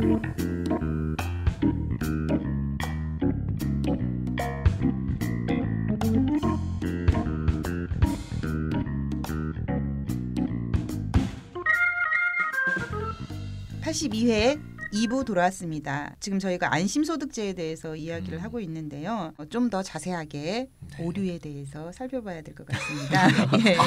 (82회) 2부 돌아왔습니다. 지금 저희가 안심소득제에 대해서 이야기를 하고 있는데요. 좀 더 자세하게 오류에 대해서 살펴봐야 될 것 같습니다. 예.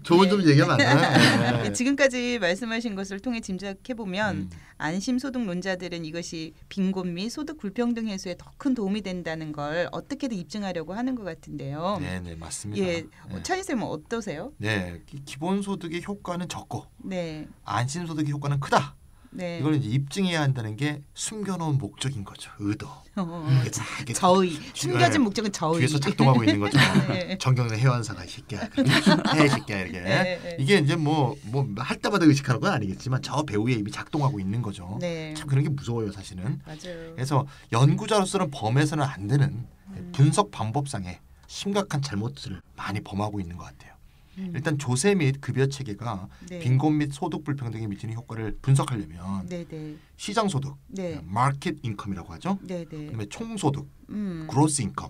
좋은 좀 얘기가 많아요. 네. 지금까지 말씀하신 것을 통해 짐작해보면 안심소득론자들은 이것이 빈곤 및 소득 불평등 해소에 더 큰 도움이 된다는 걸 어떻게든 입증하려고 하는 것 같은데요. 네, 맞습니다. 예, 차이쌤은 어떠세요? 네, 기본소득의 효과는 적고 네. 안심소득의 효과는 크다. 네. 이걸 이제 입증해야 한다는 게 숨겨놓은 목적인 거죠. 의도. 이게 저의 숨겨진 목적은 저의. 뒤에서 작동하고 있는 거죠. 네. 정경래 해완사가 이 새끼야, 해 새끼야 이렇게. 네. 이게 이제 뭐 할 때마다 의식하는 건 아니겠지만 저 배우에 이미 작동하고 있는 거죠. 네. 참 그런 게 무서워요, 사실은. 맞아요. 그래서 연구자로서는 범해서는 안 되는 분석 방법상의 심각한 잘못을 많이 범하고 있는 것 같아요. 일단 조세 및 급여 체계가 네. 빈곤 및 소득 불평등에 미치는 효과를 분석하려면 네네. 시장 소득, 네. 마켓 인컴이라고 하죠. 네네. 그다음에 총소득, 그로스 인컴.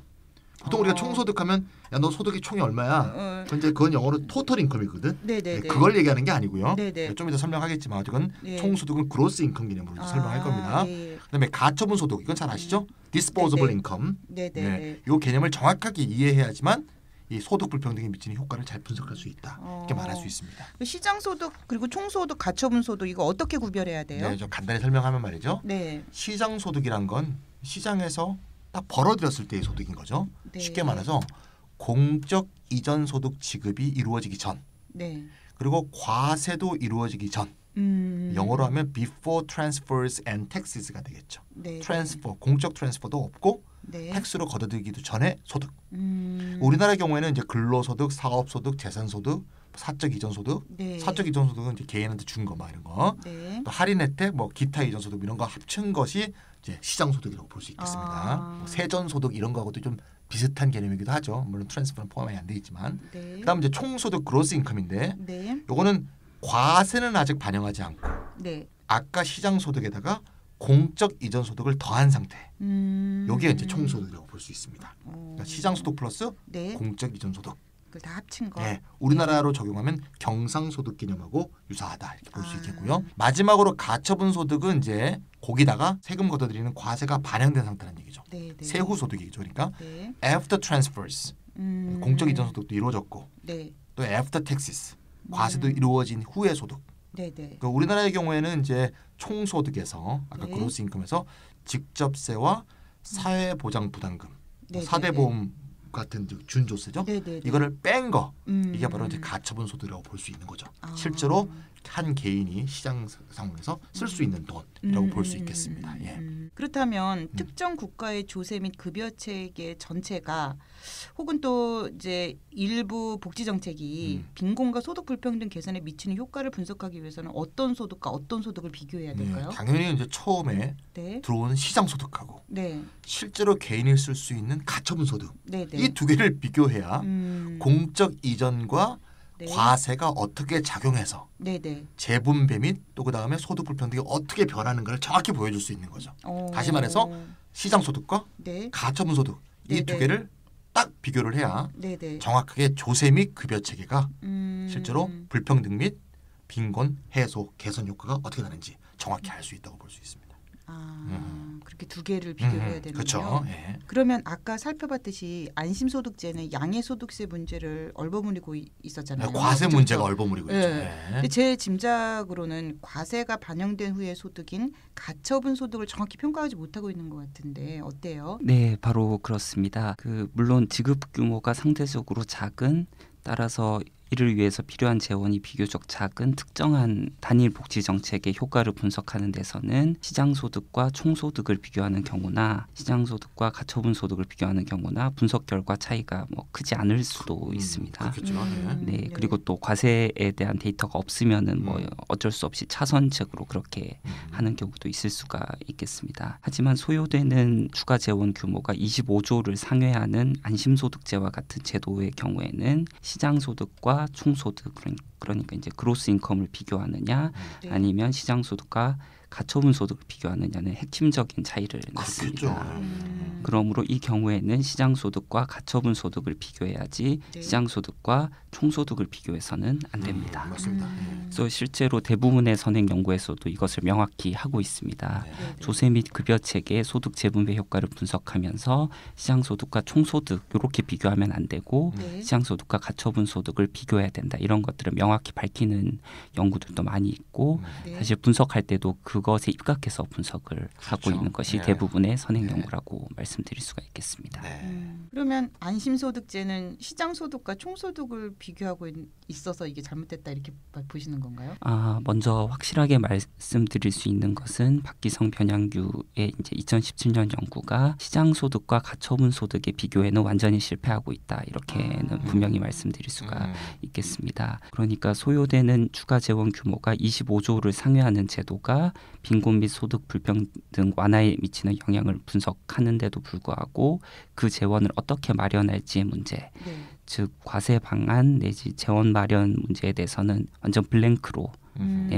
보통 우리가 총소득하면 야 너 소득이 총이 얼마야? 근데 그건 영어로 토털 인컴이거든. 네네네. 그걸 얘기하는 게 아니고요. 네네. 좀 이따 설명하겠지만 어쨌건 네. 총소득은 그로스 인컴 개념으로 설명할 겁니다. 예. 그다음에 가처분 소득 이건 잘 아시죠? 디스포저블 인컴. 네네. 이 개념을 정확하게 이해해야지만 이 소득 불평등에 미치는 효과를 잘 분석할 수 있다. 이렇게 말할 수 있습니다. 시장 소득 그리고 총소득, 가처분 소득 이거 어떻게 구별해야 돼요? 네, 좀 간단히 설명하면 말이죠. 네. 시장 소득이란 건 시장에서 딱 벌어들였을 때의 소득인 거죠. 네. 쉽게 말해서 공적 이전 소득 지급이 이루어지기 전, 네. 그리고 과세도 이루어지기 전. 영어로 하면 before transfers and taxes가 되겠죠. 네. 트랜스퍼, 공적 트랜스퍼도 없고 네. 텍스로 걷어들이기도 전에 소득. 우리나라 경우에는 이제 근로소득, 사업소득, 재산소득, 사적 이전소득. 네. 사적 이전소득은 이제 개인한테 준 거 막 이런 거. 네. 또 할인 혜택, 뭐 기타 이전소득 이런 거 합친 것이 이제 시장소득이라고 볼 수 있겠습니다. 뭐 세전소득 이런 거하고도 좀 비슷한 개념이기도 하죠. 물론 트랜스퍼는 포함이 안 돼 있지만. 네. 그다음 이제 총소득 그로스 인컴인데, 네. 요거는 과세는 아직 반영하지 않고 네. 아까 시장소득에다가 공적 이전 소득을 더한 상태. 여기에 이제 총소득이라고 볼 수 있습니다. 그러니까 시장소득 플러스 네. 공적 이전 소득. 그걸 다 합친 거. 네, 우리나라로 적용하면 경상소득 개념하고 유사하다 이렇게 볼 수 있겠고요. 마지막으로 가처분 소득은 이제 거기다가 세금 걷어들이는 과세가 반영된 상태라는 얘기죠. 네. 네. 세후 소득이죠. 그러니까 네. after transfers 공적 이전 소득도 이루어졌고 네. 또 after taxes 과세도 이루어진 후의 소득. 네. 네. 그러니까 우리나라의 경우에는 이제 총소득에서 아까 네. 그로스 인컴에서 직접세와 사회보장 부담금, 네, 사대보험 같은 준조세죠. 네, 네, 네. 이거를 뺀 거 이게 바로 이제 가처분 소득이라고 볼 수 있는 거죠. 실제로 한 개인이 시장 상황에서 쓸 수 있는 돈이라고 볼 수 있겠습니다. 예. 그렇다면 특정 국가의 조세 및 급여 체계 전체가 혹은 또 이제 일부 복지 정책이 빈곤과 소득 불평등 개선에 미치는 효과를 분석하기 위해서는 어떤 소득과 어떤 소득을 비교해야 될까요? 당연히 이제 처음에 네. 들어오는 시장 소득하고 네. 실제로 개인이 쓸 수 있는 가처분 소득 네, 네. 이 두 개를 비교해야 공적 이전과 네. 과세가 어떻게 작용해서 네, 네. 재분배 및 또 그다음에 소득 불평등이 어떻게 변하는 걸 정확히 보여줄 수 있는 거죠. 다시 말해서 시장 소득과 네. 가처분 소득 이 두 네, 네. 개를 딱 비교를 해야 네, 네. 정확하게 조세 및 급여 체계가 실제로 불평등 및 빈곤 해소 개선 효과가 어떻게 나는지 정확히 알 수 있다고 볼 수 있습니다. 그렇게 두 개를 비교해야 되는군요. 그렇죠. 예. 그러면 아까 살펴봤듯이 안심소득제는 양해소득세 문제를 얼버무리고 있었잖아요. 과세 문제가 얼버무리고 있죠. 네. 근데 제 짐작으로는 과세가 반영된 후의 소득인 가처분 소득을 정확히 평가하지 못하고 있는 것 같은데 어때요? 네, 바로 그렇습니다. 물론 지급 규모가 상대적으로 작은 따라서 이를 위해서 필요한 재원이 비교적 작은 특정한 단일 복지 정책의 효과를 분석하는 데서는 시장소득과 총소득을 비교하는 경우나 시장소득과 가처분 소득을 비교하는 경우나 분석 결과 차이가 크지 않을 수도 있습니다. 그렇겠죠. 네, 그리고 또 과세에 대한 데이터가 없으면은 어쩔 수 없이 차선책으로 그렇게 하는 경우도 있을 수가 있겠습니다. 하지만 소요되는 추가 재원 규모가 25조를 상회하는 안심소득제와 같은 제도의 경우에는 시장소득과 총소득 그러니까 이제 그로스 인컴을 비교하느냐 네. 아니면 시장소득과 가처분 소득을 비교하느냐는 핵심적인 차이를 냈습니다. 그러므로 이 경우에는 시장소득과 가처분 소득을 비교해야지 네. 시장소득과 총소득을 비교해서는 안 됩니다. 맞습니다. 그래서 실제로 대부분의 선행 연구에서도 이것을 명확히 하고 있습니다. 네. 조세 및 급여 체계의 소득 재분배 효과를 분석하면서 시장소득과 총소득 이렇게 비교하면 안 되고 네. 시장소득과 가처분 소득을 비교해야 된다. 이런 것들을 명확히 밝히는 연구들도 많이 있고 네. 사실 분석할 때도 그것에 입각해서 분석을 하고 있는 것이 네. 대부분의 선행 네. 연구라고 말씀드릴 수가 있겠습니다. 그러면 안심소득제는 시장소득과 총소득을 비교하고 있어서 이게 잘못됐다 이렇게 보시는 건가요? 먼저 확실하게 말씀드릴 수 있는 것은 박기성 변양규의 이제 2017년 연구가 시장소득과 가처분 소득의 비교에는 완전히 실패하고 있다. 이렇게는 분명히 말씀드릴 수가 있겠습니다. 그러니까 소요되는 추가 재원 규모가 25조를 상회하는 제도가 빈곤 및 소득 불평등 완화에 미치는 영향을 분석하는데도 불구하고 그 재원을 어떻게 마련할지의 문제, 네. 즉 과세 방안 내지 재원 마련 문제에 대해서는 완전 블랭크로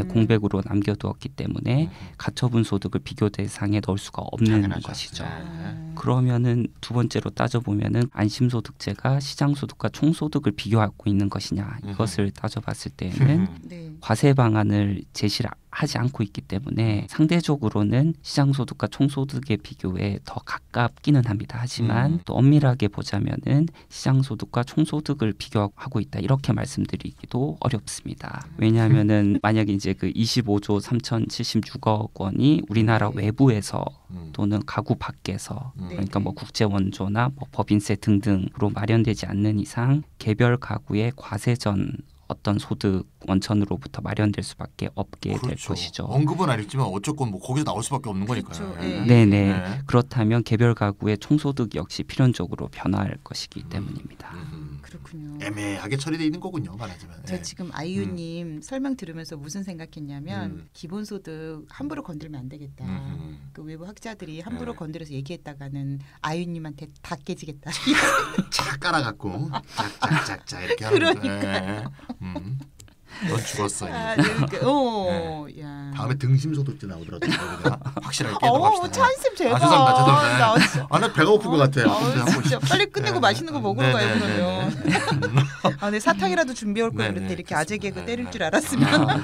공백으로 남겨두었기 때문에 가처분 소득을 비교 대상에 넣을 수가 없는 당연하죠. 것이죠. 네. 그러면은 두 번째로 따져보면은 안심소득제가 시장소득과 총소득을 비교하고 있는 것이냐 이것을 따져봤을 때에는 네. 과세 방안을 제시를 하지 않고 있기 때문에 상대적으로는 시장소득과 총소득의 비교에 더 가깝기는 합니다. 하지만 또 엄밀하게 보자면은 시장소득과 총소득을 비교하고 있다 이렇게 말씀드리기도 어렵습니다. 왜냐하면은 만약에 이제 그 25조 3,076억 원이 우리나라 외부에서 또는 가구 밖에서 그러니까 뭐 국제원조나 뭐 법인세 등등으로 마련되지 않는 이상 개별 가구의 과세전 어떤 소득 원천으로부터 마련될 수밖에 없게 될 그렇죠. 것이죠. 언급은 안 했지만 어쨌건 뭐 거기서 나올 수밖에 없는 그렇죠. 거니까요. 네. 네네. 네. 그렇다면 개별 가구의 총소득 역시 필연적으로 변화할 것이기 때문입니다. 그렇군요. 애매하게 처리되어 있는 거군요. 말하자면. 제가 지금 아이유님 설명 들으면서 무슨 생각했냐면 기본소득 함부로 건들면 안 되겠다. 그 외부 학자들이 함부로 건드려서 얘기했다가는 아이유님한테 다 깨지겠다. 착 깔아갖고 짝짝짝짝 이렇게 하는 거죠. 그러니까요. 넌 죽었어. 야. 다음에 등심소득제 나오더라도 확실하게 깨닫합시다. 찬쌤 제발. 죄송합니다. 나 배가 고픈 것 같아요. 진짜 빨리 끝내고 맛있는 거 먹으러 가요 그러면. 네, 사탕이라도 준비할 걸 그랬는데 이렇게 아재 개그 때릴 줄 알았으면.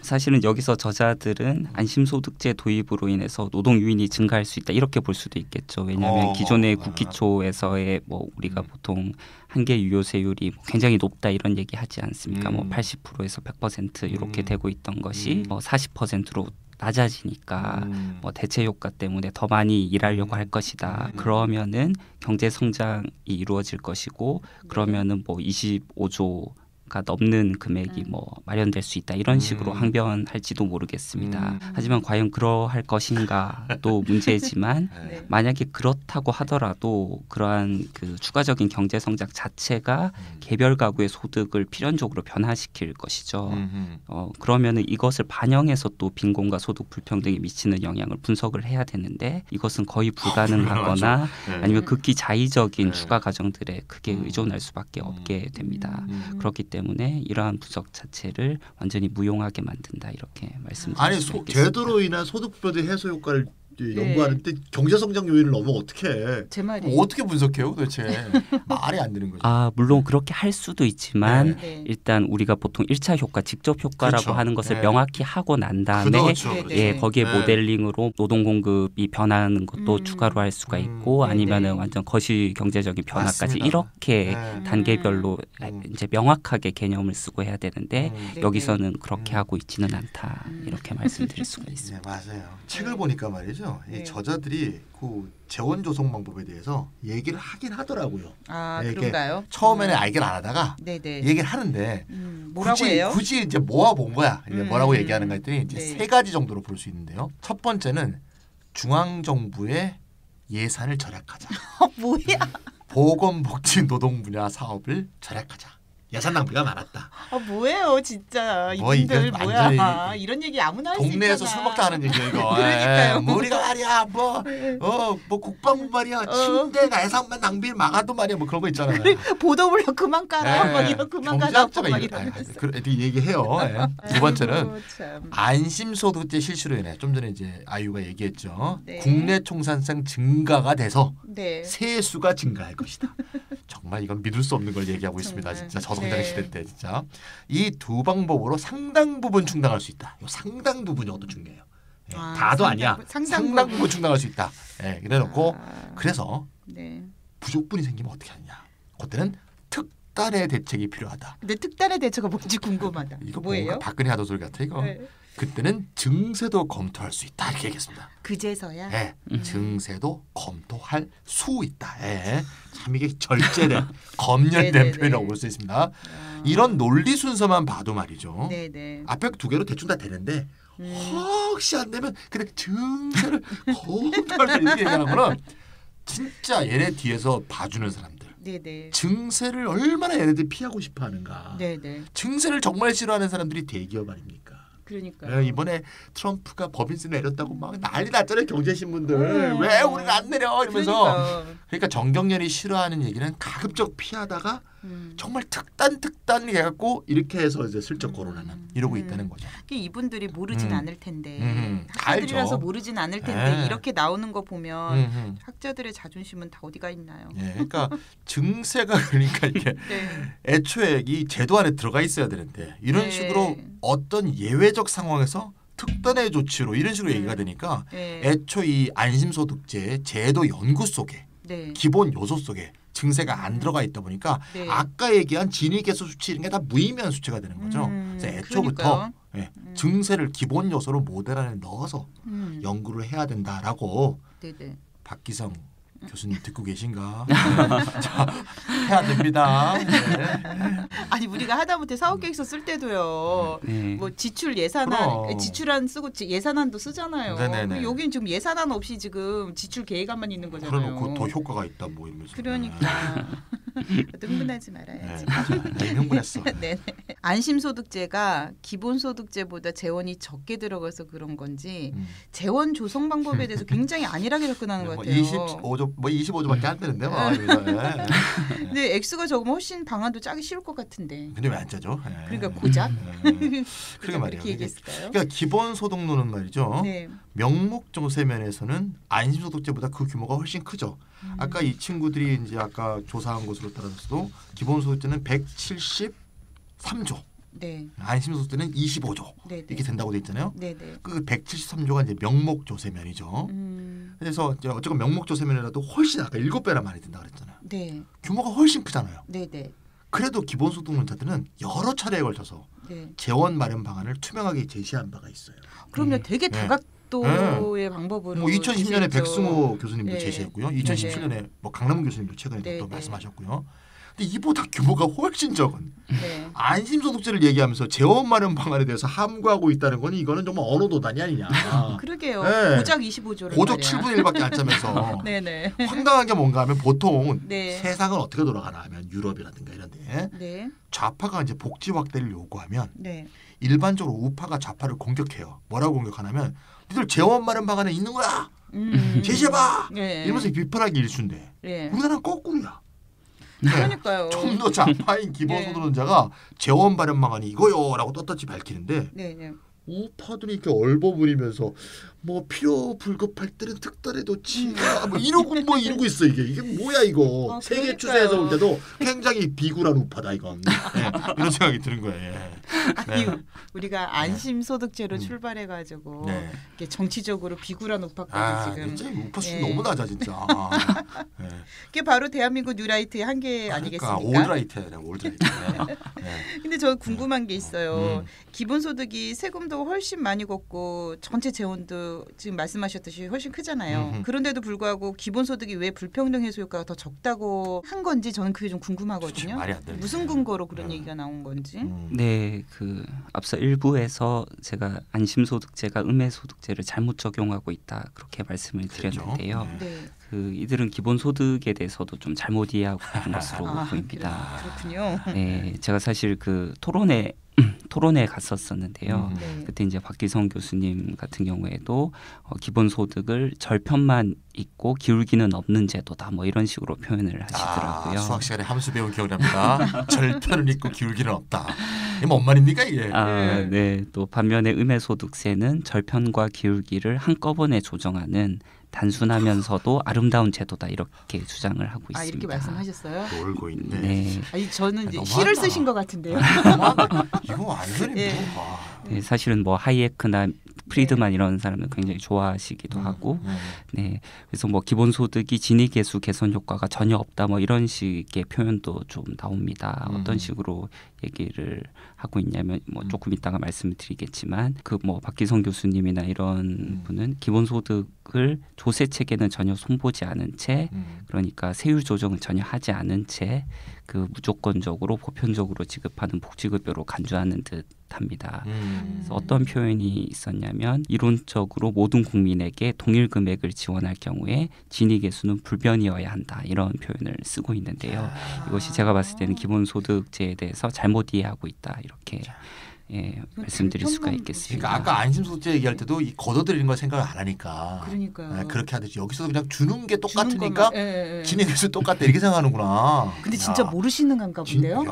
사실은 여기서 저자들은 안심소득제 도입으로 인해서 노동 유인이 증가할 수 있다 이렇게 볼 수도 있겠죠. 왜냐하면 기존의 국기초에서의 뭐 우리가 보통 한계 유효세율이 굉장히 높다 이런 얘기하지 않습니까? 뭐 80%에서 100% 이렇게 되고 있던 것이 40%로 낮아지니까 뭐 대체 효과 때문에 더 많이 일하려고 할 것이다. 그러면은 경제 성장이 이루어질 것이고 그러면은 뭐 25조가 넘는 금액이 뭐 마련될 수 있다. 이런 식으로 항변할지도 모르겠습니다. 하지만 과연 그러할 것인가 또 문제지만 네. 만약에 그렇다고 하더라도 그러한 그 추가적인 경제 성장 자체가 개별 가구의 소득을 필연적으로 변화시킬 것이죠. 그러면은 이것을 반영해서 또 빈곤과 소득 불평등에 미치는 영향을 분석을 해야 되는데 이것은 거의 불가능하거나 아니면 극히 자의적인 추가 과정들에 크게 의존할 수밖에 없게 됩니다. 그렇기 때문에 이러한 분석 자체를 완전히 무용하게 만든다 이렇게 말씀드릴 아니 수 있겠습니다. 제도로 인한 소득 불평등 해소 효과를 연구하는데 경제 성장 요인을 넘어 어떻게 해? 제 말이. 어떻게 분석해요 도대체? 말이 안 되는 거죠. 물론 그렇게 할 수도 있지만 네. 일단 우리가 보통 1차 효과, 직접 효과라고 그렇죠. 하는 것을 네. 명확히 하고 난 다음에 그렇죠. 네, 예, 네. 거기에 네. 모델링으로 노동 공급이 변하는 것도 추가로 할 수가 있고 네, 아니면은 네. 완전 거시 경제적인 변화까지 맞습니다. 이렇게 네. 단계별로 이제 명확하게 개념을 쓰고 해야 되는데 네, 여기서는 그렇게 하고 있지는 않다 이렇게 말씀드릴 수가 있습니다. 네, 맞아요. 책을 보니까 말이죠. 네. 이 저자들이 그 재원 조성 방법에 대해서 얘기를 하긴 하더라고요. 이렇게 그런가요? 처음에는 알긴 안 하다가 네네. 얘기를 하는데 뭐라고 해요? 굳이 이제 모아본 거야. 이제 뭐라고 얘기하는가 했더니 이제 네. 3가지 정도로 볼 수 있는데요. 첫 번째는 중앙 정부의 예산을 절약하자. 뭐야? 보건복지 노동 분야 사업을 절약하자. 예산 낭비가 많았다. 아 뭐예요 진짜 뭐 이분들 이건 뭐야 완전히 이런 얘기 아무나 할 수 있잖아. 동네에서 술 먹다 하는 얘기야 이거. 그러니까요. 뭐 우리가 말이야 뭐 국방부 말이야 침대가 예산만 낭비를 막아도 말이야 뭐 그런 거 있잖아요. 보도블럭 그만 깔아 막 이런 그만 깔아 막 이러면서. 얘기해요. 두 번째는 아이고, 참. 안심소득세 실시로 인해 좀 전에 이제 아이유가 얘기했죠. 네. 국내 총산성 증가가 돼서 네. 세수가 증가할 것이다. 정말 이건 믿을 수 없는 걸 얘기하고 있습니다. 정말. 진짜 저성장 네. 시대 때 진짜 이 두 방법으로 상당 부분 충당할 수 있다. 이 상당 부분이 어도 중요해요. 예, 아, 다도 아니야. 상당 상당 부분 충당할 수 있다. 예, 그래놓고 아, 그래서 네. 부족분이 생기면 어떻게 하느냐. 그때는 특단의 대책이 필요하다. 근데 특단의 대처가 뭔지 궁금하다. 이거 뭐예요? 뭔가 박근혜 하던 소리 같아 이거. 네. 그때는 증세도 검토할 수 있다 이렇게 얘기했습니다. 그제서야. 예, 증세도 검토할 수 있다. 예, 참 이게 절제된 검열된 네네네. 표현이라고 볼 수 있습니다. 아. 이런 논리 순서만 봐도 말이죠. 네네. 앞에 두 개로 대충 다 되는데 혹시 안 되면 근데 증세를 검토할 수 이렇게 얘기하는 거는 진짜 얘네 뒤에서 봐주는 사람들. 네네. 증세를 얼마나 얘네들이 피하고 싶어하는가. 네네. 증세를 정말 싫어하는 사람들이 대기업 아닙니까? 그러니까. 이번에 트럼프가 법인세 내렸다고 막 난리 났잖아요 경제신문들. 음. 왜 우리는 안 내려 이러면서. 그러니까. 정경련이 싫어하는 얘기는 가급적 피하다가 음. 정말 특단 해갖고 이렇게 해서 이제 슬쩍 거론하는 이러고 있다는 거죠. 이분들이 모르진 않을 텐데 다 학자들이라서 알죠. 모르진 않을 텐데 네. 이렇게 나오는 거 보면 음. 학자들의 자존심은 다 어디가 있나요? 예, 그러니까 증세가 그러니까 이게 네. 애초에 이 제도 안에 들어가 있어야 되는데 이런 네. 식으로 어떤 예외적 상황에서 특단의 조치로 이런 식으로 얘기가 되니까 네. 애초 이 안심소득제 제도 연구 속에 네. 기본 요소 속에 증세가 안 들어가 있다 보니까 네. 아까 얘기한 진위계수 수치 이런 게 다 무의미한 수치가 되는 거죠. 그래서 애초부터 예, 증세를 기본 요소로 모델 안에 넣어서 연구를 해야 된다라고 네네. 박기성 교수님 듣고 계신가? 자, 해야 됩니다. 네. 아니 우리가 하다못해 사업계획서 쓸 때도요. 네. 뭐 지출 예산안, 그럼. 지출안 쓰고 예산안도 쓰잖아요. 네네네. 여기는 지금 예산안 없이 지금 지출 계획안만 있는 거잖아요. 그래놓고 더 효과가 있다 뭐 이러면서. 그러니까 또 흥분하지 말아야지. 네, 흥분했어. 네네. 안심소득제가 기본소득제보다 재원이 적게 들어가서 그런 건지 재원 조성 방법에 대해서 굉장히 안일하게 접근하는 것 뭐 같아요. 25조 뭐 25조밖에 안 되는데 뭐. 네. 근데 액수가 적으면 훨씬 방안도 짜기 쉬울 것 같은데. 근데 왜 안 짜죠? 네. 그러니까 고작. 그러게 말이에요. 이렇게 얘기했을까요? 그러니까 기본소득론은 말이죠. 네. 명목정세면에서는 안심소득제보다 그 규모가 훨씬 크죠. 아까 이 친구들이 이제 아까 조사한 것으로 따라서도 기본소득제는 173조, 네. 안심소득제는 25조 네. 이렇게 된다고 돼 있잖아요. 네네. 그 173조가 이제 명목조세면이죠. 그래서 이제 어쨌건 명목조세면이라도 훨씬 아까 7배나 많이 된다 그랬잖아요. 네. 규모가 훨씬 크잖아요. 네네. 그래도 기본소득론자들은 여러 차례에 걸쳐서 네. 재원 마련 방안을 투명하게 제시한 바가 있어요. 그러면 되게 네. 다각도의 방법으로. 뭐 2010년에 제시했죠. 백승호 교수님도 네. 제시했고요. 2017년에 뭐 강남훈 교수님도 최근에 네, 또 네. 말씀하셨고요. 근데 이보다 규모가 훨씬 적은 네. 안심소득제를 얘기하면서 재원 마련 방안에 대해서 함구하고 있다는 건 이거는 정말 어느 도단이 아니냐. 그러게요. 네. 고작 25조를 고작 7분의 1밖에 안 짜면서 네네. 황당한 게 뭔가 하면 보통 네. 세상은 어떻게 돌아가나 하면 유럽이라든가 이런 데 네. 좌파가 이제 복지 확대를 요구하면 네. 일반적으로 우파가 좌파를 공격해요. 뭐라고 공격하냐면 니들 재원 마련 방안에 있는 거야. 제시해봐. 네. 이러면서 비판하기 일쑤인데 네. 우리나라는 거꾸로야. 네. 그러니까요. 좀 더 좌파인 기본소득론자가 재원 마련 방안이 이거요라고 떳떳이 밝히는데 네. 네. 우파들이 이렇게 얼버무리면서 뭐 필요 불급할 때는 특단의 조치가 뭐 이러고 있어 이게 뭐야 이거. 세계 그러니까요. 추세에서 볼 때도 굉장히 비굴한 우파다 이건. 네, 이런 생각이 드는 거예요. 예. 아니 네. 우리가 안심소득제로 출발해가지고 네. 이렇게 정치적으로 비굴한 우파까지 지금. 진짜 우파 수준 예. 너무 낮아 진짜. 네. 그게 바로 대한민국 뉴라이트의 한계 아니겠습니까? 올드라이트야, 올드라이트. 네. 근데 저 궁금한 게 있어요. 음. 기본소득이 세금도 훨씬 많이 걷고 전체 재원도 지금 말씀하셨듯이 훨씬 크잖아요. 그런데도 불구하고 기본소득이 왜 불평등 해소 효과가 더 적다고 한 건지 저는 그게 좀 궁금하거든요. 그치, 말이 안 되네. 무슨 근거로 그런 얘기가 나온 건지. 네, 그 앞서 일부에서 제가 안심소득제가 음해소득제를 잘못 적용하고 있다 그렇게 말씀을 그렇죠. 드렸는데요. 네. 네. 그 이들은 기본소득에 대해서도 좀 잘못 이해하고 있는 것으로 보입니다. 그렇군요. 네, 제가 사실 그 토론회 갔었었는데요. 네. 그때 이제 박기성 교수님 같은 경우에도 기본소득을 절편만 있고 기울기는 없는 제도다 뭐 이런 식으로 표현을 하시더라고요. 수학 시간에 함수 배운 기억이 납니다. 절편은 있고 기울기는 없다. 이게 뭔 말입니까 이게? 네. 또 반면에 음해소득세는 절편과 기울기를 한꺼번에 조정하는 단순하면서도 아름다운 제도다 이렇게 주장을 하고 있습니다. 이렇게 말씀하셨어요? 놀고 있네. 네. 아니 저는 이제 너무하다. 시를 쓰신 것 같은데요. 이거 완전히 예. 뭐. 네, 사실은 뭐 하이에크나 프리드만 이런 사람들 굉장히 좋아하시기도 하고, 네, 그래서 뭐 기본소득이 진위계수 개선 효과가 전혀 없다, 뭐 이런 식의 표현도 좀 나옵니다. 어떤 식으로 얘기를 하고 있냐면, 뭐 조금 이따가 말씀을 드리겠지만, 그 뭐 박기성 교수님이나 이런 분은 기본소득을 조세 체계는 전혀 손보지 않은 채, 그러니까 세율 조정을 전혀 하지 않은 채, 그 무조건적으로 보편적으로 지급하는 복지급여로 간주하는 듯합니다. 그래서 어떤 표현이 있었냐면 이론적으로 모든 국민에게 동일 금액을 지원할 경우에 진위계수는 불변이어야 한다 이런 표현을 쓰고 있는데요. 이것이 제가 봤을 때는 기본소득제에 대해서 잘못 이해하고 있다 이렇게 말씀드릴 수가 있겠습니다. 그러니까 아까 안심소득제 얘기할 때도 이 걷어들이는 걸 생각을 안 하니까 그러니까요. 그렇게 하듯이 여기서 그냥 주는 게 똑같으니까 예. 진행계수 똑같다 이렇게 생각하는구나. 근데 진짜 모르시는 건가 본데요.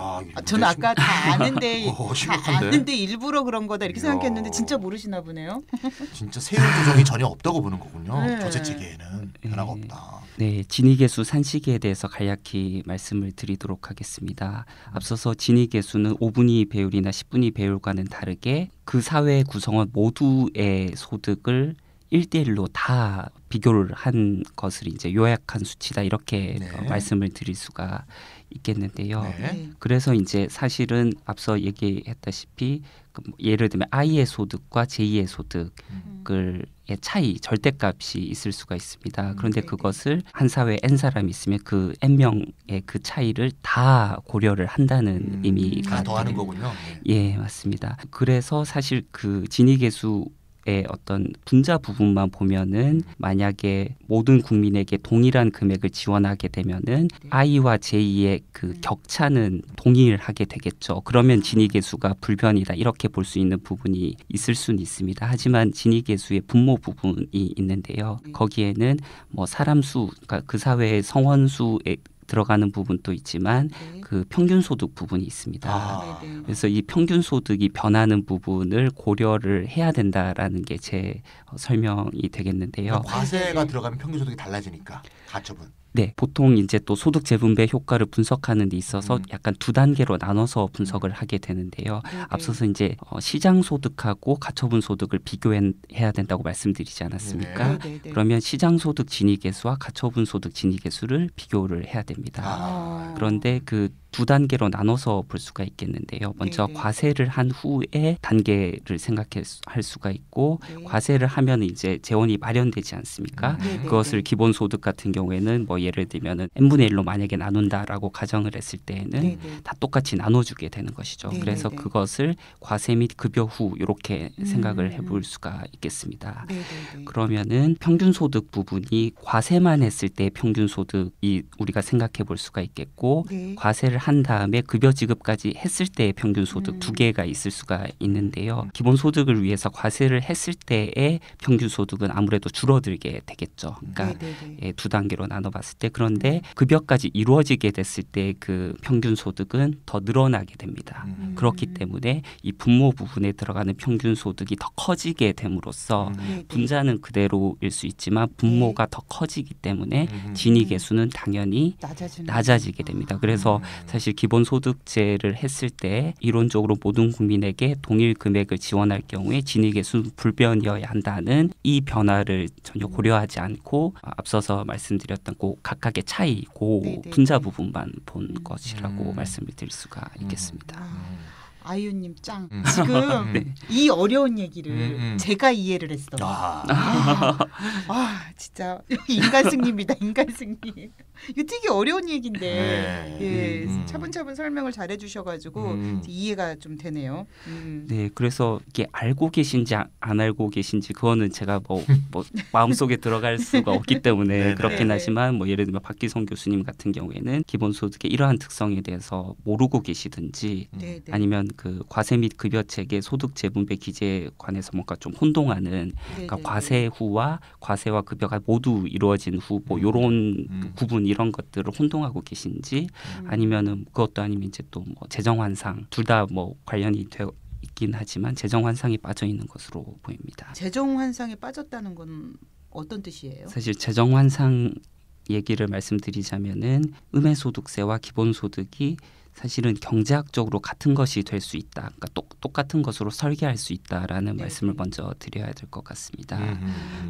저는 아까 다 아는데 심각한데? 아는데 일부러 그런 거다 이렇게 이야. 생각했는데 진짜 모르시나 보네요. 진짜 세율 조정이 전혀 없다고 보는 거군요. 네. 조세 체계에는 변화가 없다. 네, 진위계수 산시기에 대해서 간략히 말씀을 드리도록 하겠습니다. 앞서서 진위계수는 5분위 배율이나 10분위 배율과는 다르게 그 사회 구성원 모두의 소득을 1대1로 다 비교를 한 것을 이제 요약한 수치다 이렇게 네. 말씀을 드릴 수가 있겠는데요. 네. 그래서 이제 사실은 앞서 얘기했다시피 예를 들면 I의 소득과 J의 소득을 의 차이, 절대값이 있을 수가 있습니다. 그런데 네네. 그것을 한 사회에 N 사람이 있으면 그 N 명의 그 차이를 다 고려를 한다는 의미가 다 더하는 거군요. 예, 맞습니다. 그래서 사실 그 진위계수의 어떤 분자 부분만 보면은 만약에 모든 국민에게 동일한 금액을 지원하게 되면은 I와 J의 그 격차는 동일하게 되겠죠. 그러면 진위계수가 불변이다 이렇게 볼 수 있는 부분이 있을 수는 있습니다. 하지만 진위계수의 분모 부분이 있는데요. 거기에는 뭐 사람 수, 그러니까 그 사회의 성원수에 들어가는 부분도 있지만 그 평균 소득 부분이 있습니다. 그래서 이 평균 소득이 변하는 부분을 고려를 해야 된다라는 게 제 설명이 되겠는데요. 과세가 들어가면 평균 소득이 달라지니까 가처분. 네, 보통 이제 또 소득 재분배 효과를 분석하는 데 있어서 약간 두 단계로 나눠서 분석을 하게 되는데요. 앞서서 이제 시장 소득하고 가처분 소득을 비교해야 된다고 말씀드리지 않았습니까? 그러면 시장 소득 진위계수와 가처분 소득 진위계수를 비교를 해야 됩니다. 그런데 그 두 단계로 나눠서 볼 수가 있겠는데요. 먼저 과세를 한 후에 단계를 생각할 수가 있고 과세를 하면 이제 재원이 마련되지 않습니까? 그것을 기본소득 같은 경우에는 뭐 예를 들면은 n분의 1로 만약에 나눈다라고 가정을 했을 때에는 다 똑같이 나눠주게 되는 것이죠. 그래서 그것을 과세 및 급여 후 이렇게 생각을 해볼 수가 있겠습니다. 그러면은 평균소득 부분이 과세만 했을 때 평균소득이 우리가 생각해 볼 수가 있겠고 과세를 한 다음에 급여 지급까지 했을 때의 평균 소득 두 개가 있을 수가 있는데요. 기본 소득을 위해서 과세를 했을 때의 평균 소득은 아무래도 줄어들게 되겠죠. 그러니까 두 단계로 나눠봤을 때 그런데 급여까지 이루어지게 됐을 때 그 평균 소득은 더 늘어나게 됩니다. 그렇기 때문에 이 분모 부분에 들어가는 평균 소득이 더 커지게 됨으로써 분자는 그대로일 수 있지만 분모가 더 커지기 때문에 진위계수는 당연히 낮아지게 됩니다. 그래서 사실 기본소득제를 했을 때 이론적으로 모든 국민에게 동일 금액을 지원할 경우에 진위계수는 불변이어야 한다는 이 변화를 전혀 고려하지 않고 앞서서 말씀드렸던 그 각각의 차이, 그 분자 부분만 본 것이라고 말씀을 드릴 수가 있겠습니다. 아이유님 짱. 지금 이 어려운 얘기를 제가 이해를 했어요. 진짜 인간 승리입니다. 인간 승리. 이거 되게 어려운 얘기인데 네. 예, 차분차분 설명을 잘해 주셔가지고 이해가 좀 되네요. 네, 그래서 이게 알고 계신지 안 알고 계신지 그거는 제가 뭐 마음속에 들어갈 수가 없기 때문에 네네. 그렇긴 네네. 하지만 뭐 예를 들면 박기성 교수님 같은 경우에는 기본소득의 이러한 특성에 대해서 모르고 계시든지 네, 네. 아니면 그 과세 및 급여 체계 소득 재분배 기제에 관해서 뭔가 좀 혼동하는 그러니까 네, 네, 과세 후와 과세와 급여가 모두 이루어진 후 뭐 요런 구분 이런 것들을 혼동하고 계신지 아니면은 그것도 아니면 이제 또 뭐 재정 환상 둘 다 뭐 관련이 되어 있긴 하지만 재정 환상이 빠져 있는 것으로 보입니다. 재정 환상에 빠졌다는 건 어떤 뜻이에요? 사실 재정 환상 얘기를 말씀드리자면은 음해소득세와 기본소득이 사실은 경제학적으로 같은 것이 될 수 있다. 그러니까 똑같은 것으로 설계할 수 있다라는 네. 말씀을 먼저 드려야 될 것 같습니다.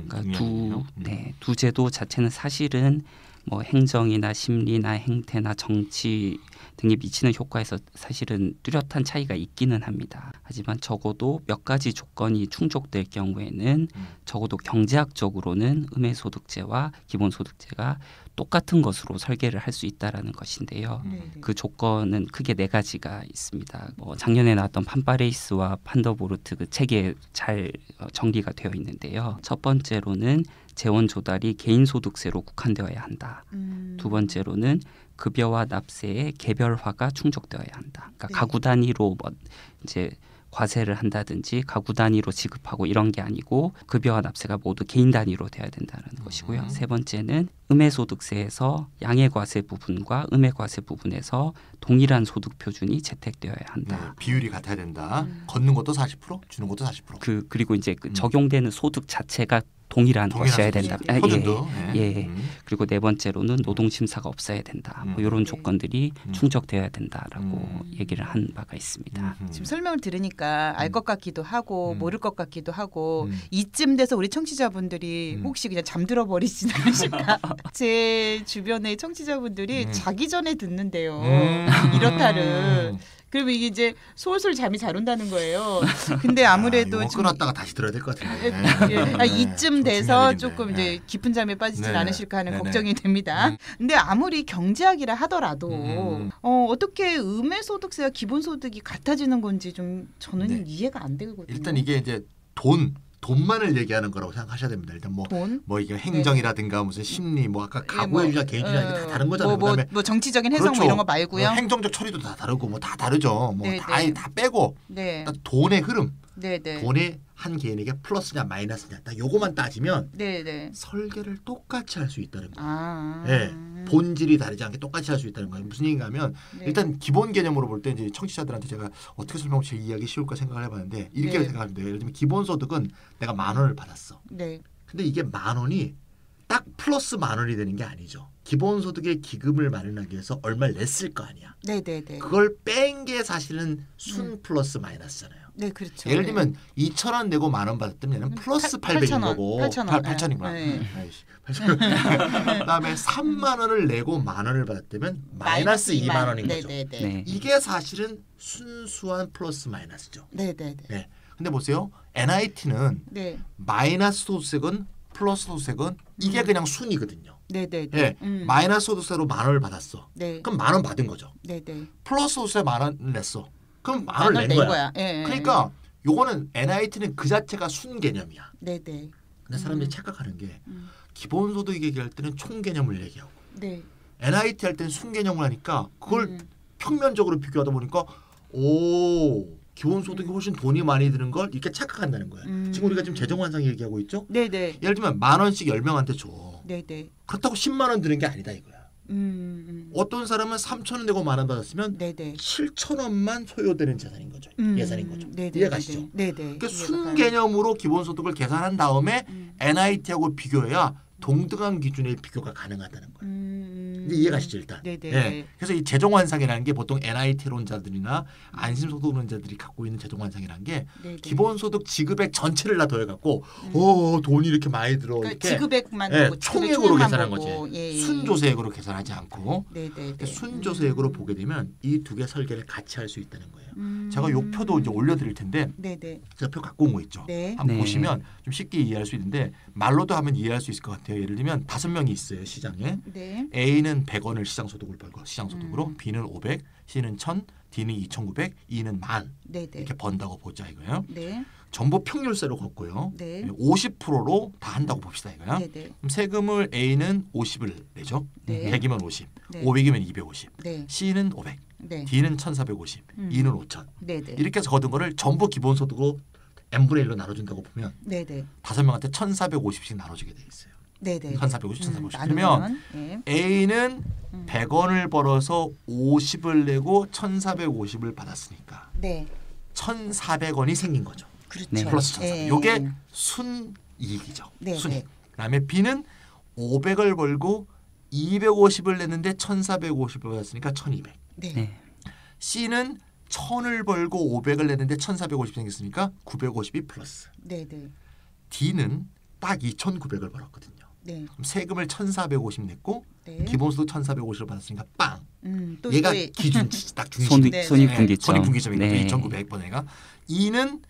그러니까 중요하네요. 두 제도 자체는 사실은 뭐 행정이나 심리나 행태나 정치 등에 미치는 효과에서 사실은 뚜렷한 차이가 있기는 합니다. 하지만 적어도 몇 가지 조건이 충족될 경우에는 적어도 경제학적으로는 음해소득제와 기본소득제가 똑같은 것으로 설계를 할 수 있다라는 것인데요. 네, 네. 그 조건은 크게 네 가지가 있습니다. 뭐 작년에 나왔던 판파레이스와 판더보르트 그 책에 잘 정리가 되어 있는데요. 첫 번째로는 재원 조달이 개인소득세로 국한되어야 한다. 두 번째로는 급여와 납세의 개별화가 충족되어야 한다. 그러니까 네. 가구 단위로 뭐 이제 과세를 한다든지 가구 단위로 지급하고 이런 게 아니고 급여와 납세가 모두 개인 단위로 돼야 된다는 것이고요. 세 번째는 음해소득세에서 양해과세 부분과 음해과세 부분에서 동일한 소득 표준이 채택되어야 네, 한다. 비율이 같아야 된다. 걷는 것도 40%, 주는 것도 40%. 그리고 이제 그 적용되는 소득 자체가 동일한 것이어야 된다. 소득. 표준도. 예. 그리고 네 번째로는 노동 심사가 없어야 된다. 뭐 이런 네. 조건들이 충족되어야 된다라고 얘기를 한 바가 있습니다. 지금 설명을 들으니까 알 것 같기도 하고 모를 것 같기도 하고 음. 이쯤 돼서 우리 청취자분들이 혹시 그냥 잠들어 버리진 않으실까? 제 주변의 청취자분들이 자기 전에 듣는데요. 이렇다를. 그리고 이게 이제 솔솔 잠이 잘 온다는 거예요. 근데 아무래도 이거 좀 끊었다가 다시 들어야 될 것 같은데. 이쯤 좀 돼서 중요한 조금 일인데. 이제 깊은 잠에 빠지진 네네. 않으실까 하는 네네. 걱정이 됩니다. 근데 아무리 경제학이라 하더라도 어떻게 음해소득세와 기본소득이 같아지는 건지 좀 저는 네. 이해가 안 되거든요. 일단 이게 이제 돈만을 얘기하는 거라고 생각하셔야 됩니다. 일단 돈? 뭐 이게 행정이라든가 무슨 심리 뭐 아까 가구의 주자 개인주자 이게 다 다른 거잖아요. 그다음에 뭐 정치적인 해석 그렇죠. 뭐 이런 거 말고요. 행정적 처리도 다 다르고 뭐 다 다르죠. 뭐 네, 다 네. 다 빼고 네, 딱 돈의 흐름, 네, 네, 돈의 한 개인에게 플러스냐 마이너스냐 딱 요거만 따지면 네, 네. 설계를 똑같이 할 수 있다는 거예요. 아, 네, 본질이 다르지 않게 똑같이 할 수 있다는 거예요. 무슨 얘기인가 하면 네. 일단 기본 개념으로 볼 때 이제 청취자들한테 제가 어떻게 설명하면 제일 이해하기 쉬울까 생각을 해봤는데 이렇게 네. 생각하면 돼요. 예를 들면 기본소득은 내가 10,000원을 받았어. 네, 근데 이게 10,000원이 딱 플러스 10,000원이 되는 게 아니죠. 기본소득의 기금을 마련하기 위해서 얼마를 냈을 거 아니야. 네, 네, 네. 그걸 뺀 게 사실은 순 플러스 마이너스잖아요. 네, 그렇죠. 예를 들면 2,000원 내고 10,000원 받았다면 얘는 플러스 800인 거고 8,000이구나. 네. 8,000원. 그다음에 3만 원을 내고 10,000원을 받았다면 마이너스 2만 원인 네, 거죠. 네, 네. 네. 이게 사실은 순수한 플러스 마이너스죠. 네, 네, 네. 네. 근데 보세요. NIT는 네, 마이너스 소득세건 플러스 소득세건 이게 그냥 순이거든요. 네, 네, 예. 네. 마이너스 소득세로 10,000원을 받았어. 네, 그럼 10,000원 받은 거죠. 네, 네. 플러스 소득세 10,000원 냈어. 그럼 10,000원 만원 낸 거야. 예, 예. 그러니까 요거는 NIT는 그 자체가 순 개념이야. 네, 네, 근데 사람들이 착각하는 게 기본소득 얘기할 때는 총 개념을 얘기하고 네. NIT 할 때는 순 개념을 하니까 그걸 평면적으로 비교하다 보니까 오 기본소득이 훨씬 돈이 많이 드는 걸 이렇게 착각한다는 거야. 지금 우리가 지금 재정환상 얘기하고 있죠. 네, 네. 예를 들면 10,000원씩 10명한테 줘. 네, 네. 그렇다고 10만 원 드는 게 아니다 이거야. 어떤 사람은 3,000원 내고 10,000원 받았으면 네, 네. 7,000원만 소요되는 재산인 거죠. 예산인 거죠. 네, 네. 이해가시죠? 네, 네. 그러니까 순 개념으로 기본소득을 계산한 다음에 NIT하고 비교해야 동등한 기준의 비교가 가능하다는 거예요. 이제 이해가시죠 일단. 네네. 예. 그래서 이 재정환상이라는 게 보통 NIT론자들이나 안심소득론자들이 갖고 있는 재정환상이라는 게 네네. 기본소득 지급액 전체를 다 더해갖고 오 돈이 이렇게 많이 들어 그러니까 이렇게 지급액만 예, 보고 총액으로 계산한 보고. 거지. 예, 예. 순조세액으로 계산하지 않고 네네. 순조세액으로 보게 되면 이 두 개 설계를 같이 할 수 있다는 거예요. 제가 요 표도 이제 올려드릴 텐데 네네. 제가 표 갖고 온 거 있죠. 네. 한번 네. 보시면 좀 쉽게 이해할 수 있는데 말로도 하면 이해할 수 있을 것 같아요. 예를 들면 5명이 있어요 시장에. 네. A는 A는 100원을 시장소득을 벌고 시장소득으로 B는 500, C는 1000, D는 2,900, E는 10,000 네네. 이렇게 번다고 보자 이거예요. 네. 전부 평균세로 걷고요. 네. 50%로 다 한다고 봅시다 이거야. 네네. 그럼 세금을 A는 50을 내죠. 네. 100이면 50, 네. 500이면 250, 네. C는 500, 네. D는 1,450, E는 5,000 네네. 이렇게 해서 거둔 거를 전부 기본소득으로 n분의 1로 나눠준다고 보면 네네. 5명한테 1,450씩 나눠주게 돼 있어요. 네네. 1,450, 1,450. 나누면, 그러면 네. A는 100원을 벌어서 50을 내고 1,450을 받았으니까 네. 1,400원이 생긴 거죠. 그렇죠. 네. 플러스 1,400. 네. 요게 순이익이죠. 네, 순이익. 네. 그다음에 B는 500을 벌고 250을 냈는데 1,450을 받았으니까 1,200. 네. 네. C는 1,000을 벌고 500을 냈는데 1,450 생겼으니까 950이 플러스. 네네. D는 딱 2,900을 벌었거든요. 네. 그럼 세금을 1,450 냈고 네. 기본소득 1,450을 받았으니까 빵. 또 얘가 또 기준치 딱 중심. 네, 손익분기점. 손익분기점이거든요. 네. 2,900번 애가. E는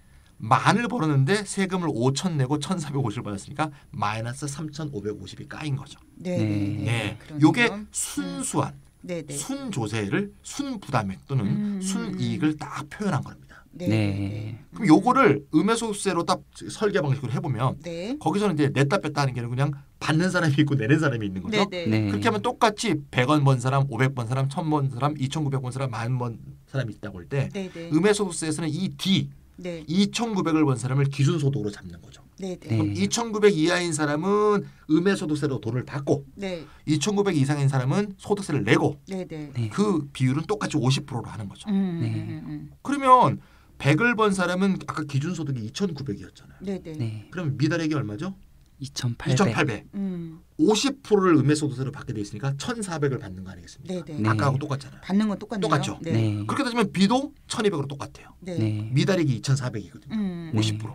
10,000을 벌었는데 세금을 5,000 내고 1,450을 받았으니까 마이너스 3,550이 까인 거죠. 네. 네. 네. 그러네요. 요게 순수한 네네. 순조세를 순부담액 또는 순이익을 딱 표현한 겁니다. 네. 네. 그럼 요거를 음해소득세로 딱 설계 방식으로 해보면 네. 거기서는 이제 냈다 뺐다 하는 게 아니라 그냥 받는 사람이 있고 내는 사람이 있는 거죠. 네네. 네. 그렇게 하면 똑같이 100원 번 사람, 500번 사람, 1000번 사람, 2900번 사람, 10,000번 사람이 있다고 할 때 네네. 음해소득세에서는 이 D 네. 2,900을 번 사람을 기준소득으로 잡는 거죠. 네네. 네. 그럼 2,900 이하인 사람은 음해소득세로 돈을 받고 네. 2,900 이상인 사람은 소득세를 내고 네네. 네. 그 비율은 똑같이 50%로 하는 거죠. 네. 그러면 100을 번 사람은 아까 기준소득이 2,900이었잖아요. 네네. 네. 그럼 미달액이 얼마죠? 2,800. 2,800. 음. 50%를 음해소득세로 받게 돼 있으니까 1,400을 받는 거 아니겠습니까? 네네. 네. 아까하고 똑같잖아요. 받는 건 똑같네요. 똑같죠? 네. 네. 그렇게 따지면 B도 1,200으로 똑같아요. 네. 네. 미달액이 2,400이거든요. 음. 50%.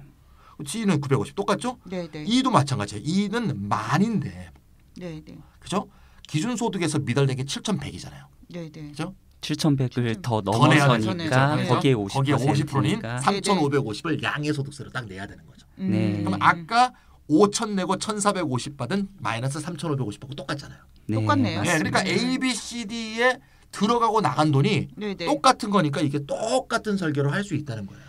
C는 950 똑같죠? 네네. E도 마찬가지예요. E는 만인데 네네. 그죠? 기준소득에서 미달액이 7,100이잖아요. 네네. 그죠? 7,100을 더 더 내야 되죠. 넘어서니까 그렇죠. 거기에 거기에 50%인 50%니까 3,550을 양해소득세로 딱 내야 되는 거죠. 네. 그럼 아까 5,000 내고 1,450 받은 마이너스 3,550하고 똑같잖아요. 똑같네요. 네, 그러니까 A, B, C, D에 들어가고 나간 돈이 네네. 똑같은 거니까 이게 똑같은 설계로 할 수 있다는 거예요.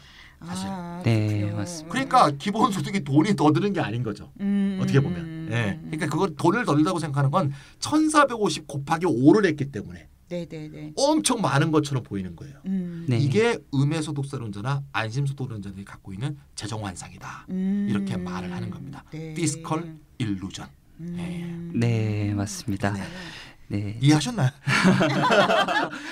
사실. 아, 네, 그렇군요. 맞습니다. 그러니까 기본소득이 돈이 더 드는 게 아닌 거죠. 어떻게 보면. 예. 그러니까 그걸 돈을 더 들다고 생각하는 건 1,450 곱하기 5를 했기 때문에 네네네. 엄청 많은 것처럼 보이는 거예요. 네. 이게 음해소득세론자나 안심소득론자들이 갖고 있는 재정환상이다. 이렇게 말을 하는 겁니다. 네. 피스컬 일루전. 네, 맞습니다. 네. 이해하셨나요?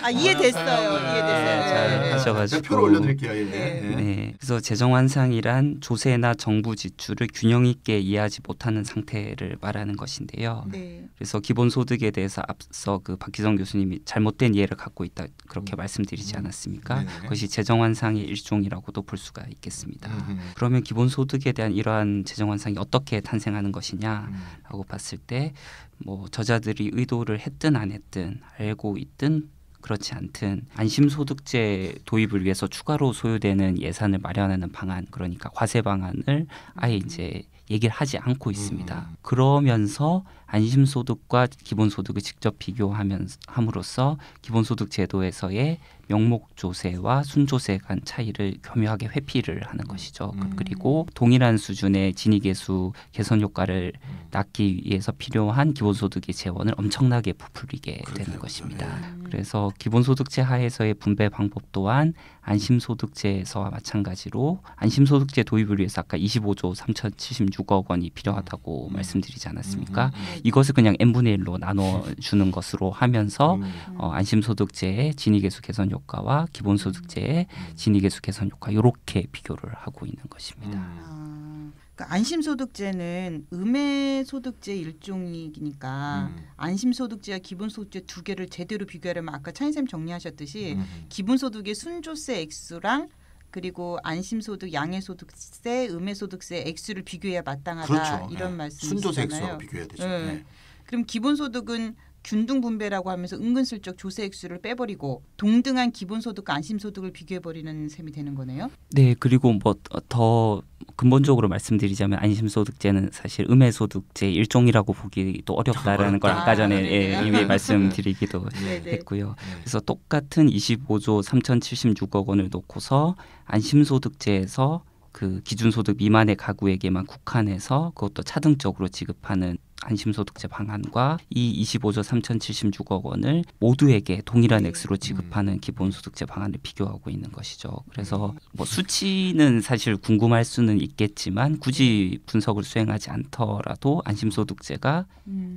아 이해됐어요. 네, 이해됐어요. 잘 네. 하셔가지고. 표를 올려드릴게요. 예. 네. 예. 네. 그래서 재정환상이란 조세나 정부 지출을 균형 있게 이해하지 못하는 상태를 말하는 것인데요. 네. 그래서 기본소득에 대해서 앞서 그 박기성 교수님이 잘못된 이해를 갖고 있다 그렇게 말씀드리지 않았습니까? 네네. 그것이 재정환상의 일종이라고도 볼 수가 있겠습니다. 음. 그러면 기본소득에 대한 이러한 재정환상이 어떻게 탄생하는 것이냐라고 봤을 때 뭐 저자들이 의도를 했든 안 했든 알고 있든 그렇지 않든 안심소득제 도입을 위해서 추가로 소요되는 예산을 마련하는 방안, 그러니까 과세 방안을 아예 이제 얘기를 하지 않고 있습니다. 그러면서 안심소득과 기본소득을 직접 비교함으로써 기본소득 제도에서의 명목조세와 순조세 간 차이를 교묘하게 회피를 하는 것이죠. 그리고 동일한 수준의 진위계수 개선 효과를 낳기 위해서 필요한 기본소득의 재원을 엄청나게 부풀리게 되는 것입니다. 그래서 기본소득제 하에서의 분배 방법 또한 안심소득제에서와 마찬가지로 안심소득제 도입을 위해서 아까 25조 3,076억 원이 필요하다고 말씀드리지 않았습니까? 이것을 그냥 n분의 1로 나눠주는 것으로 하면서 안심소득제의 진위계수 개선 효과와 기본소득제의 진위계수 개선 효과 이렇게 비교를 하고 있는 것입니다. 그러니까 안심소득제는 음해소득제 일종이니까 안심소득제와 기본소득제 두 개를 제대로 비교하려면 아까 차인쌤 정리하셨듯이 기본소득의 순조세 액수랑 그리고 안심소득, 양해소득세, 음해소득세 액수를 비교해야 마땅하다. 그렇죠. 이런 네. 말씀이시잖아요. 순조세 액수하고 비교해야 되죠. 네. 네. 그럼 기본소득은 균등 분배라고 하면서 은근슬쩍 조세 액수를 빼버리고 동등한 기본소득과 안심소득을 비교해버리는 셈이 되는 거네요. 네, 그리고 뭐 더 근본적으로 말씀드리자면 안심소득제는 사실 음해소득제 일종이라고 보기도 어렵다라는 걸 아까 전에 이미 말씀드리기도 했고요. 그래서 똑같은 25조 3,076억 원을 놓고서 안심소득제에서 그 기준소득 미만의 가구에게만 국한해서 그것도 차등적으로 지급하는 안심소득제 방안과 이 25조 3,076억 원을 모두에게 동일한 액수로 지급하는 기본소득제 방안을 비교하고 있는 것이죠. 그래서 뭐 수치는 사실 궁금할 수는 있겠지만 굳이 분석을 수행하지 않더라도 안심소득제가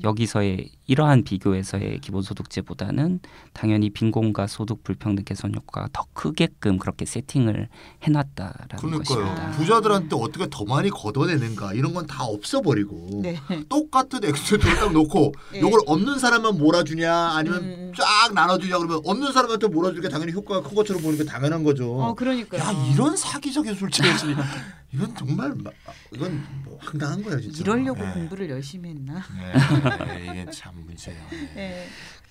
여기서의 이러한 비교에서의 기본소득제보다는 당연히 빈곤과 소득 불평등 개선 효과가 더 크게끔 그렇게 세팅을 해놨다라는 것입니다. 부자들한테 어떻게 더 많이 걷어내는가 이런 건 다 없어버리고 똑같은 액수를 딱 놓고 이걸 없는 사람만 몰아주냐 아니면 쫙 나눠주냐 그러면 없는 사람한테 몰아주니까 당연히 효과가 큰 것처럼 보니까 당연한 거죠. 그러니까요. 야 이런 사기적인 술집이었으니 이건 정말 이건 뭐 황당한 거예요 진짜. 이러려고 공부를 열심히 했나? 이게 참 문제예요.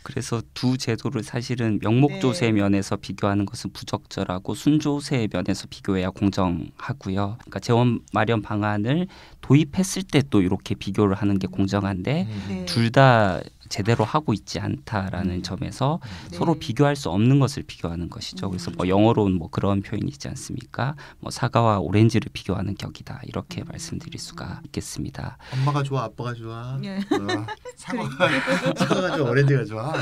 그래서 두 제도를 사실은 명목조세 면에서 비교하는 것은 부적절하고 순조세 면에서 비교해야 공정하고요. 그러니까 재원 마련 방안을 도입했을 때 또 이렇게 비교를 하는 게 공정한데 둘 다 제대로 하고 있지 않다라는 점에서 서로 비교할 수 없는 것을 비교하는 것이죠. 그래서 뭐 영어로는 뭐 그런 표현이 있지 않습니까? 뭐 사과와 오렌지를 비교하는 격이다 이렇게 말씀드릴 수가 있겠습니다. 엄마가 좋아, 아빠가 좋아. 사과가 좋아, 오렌지가 좋아.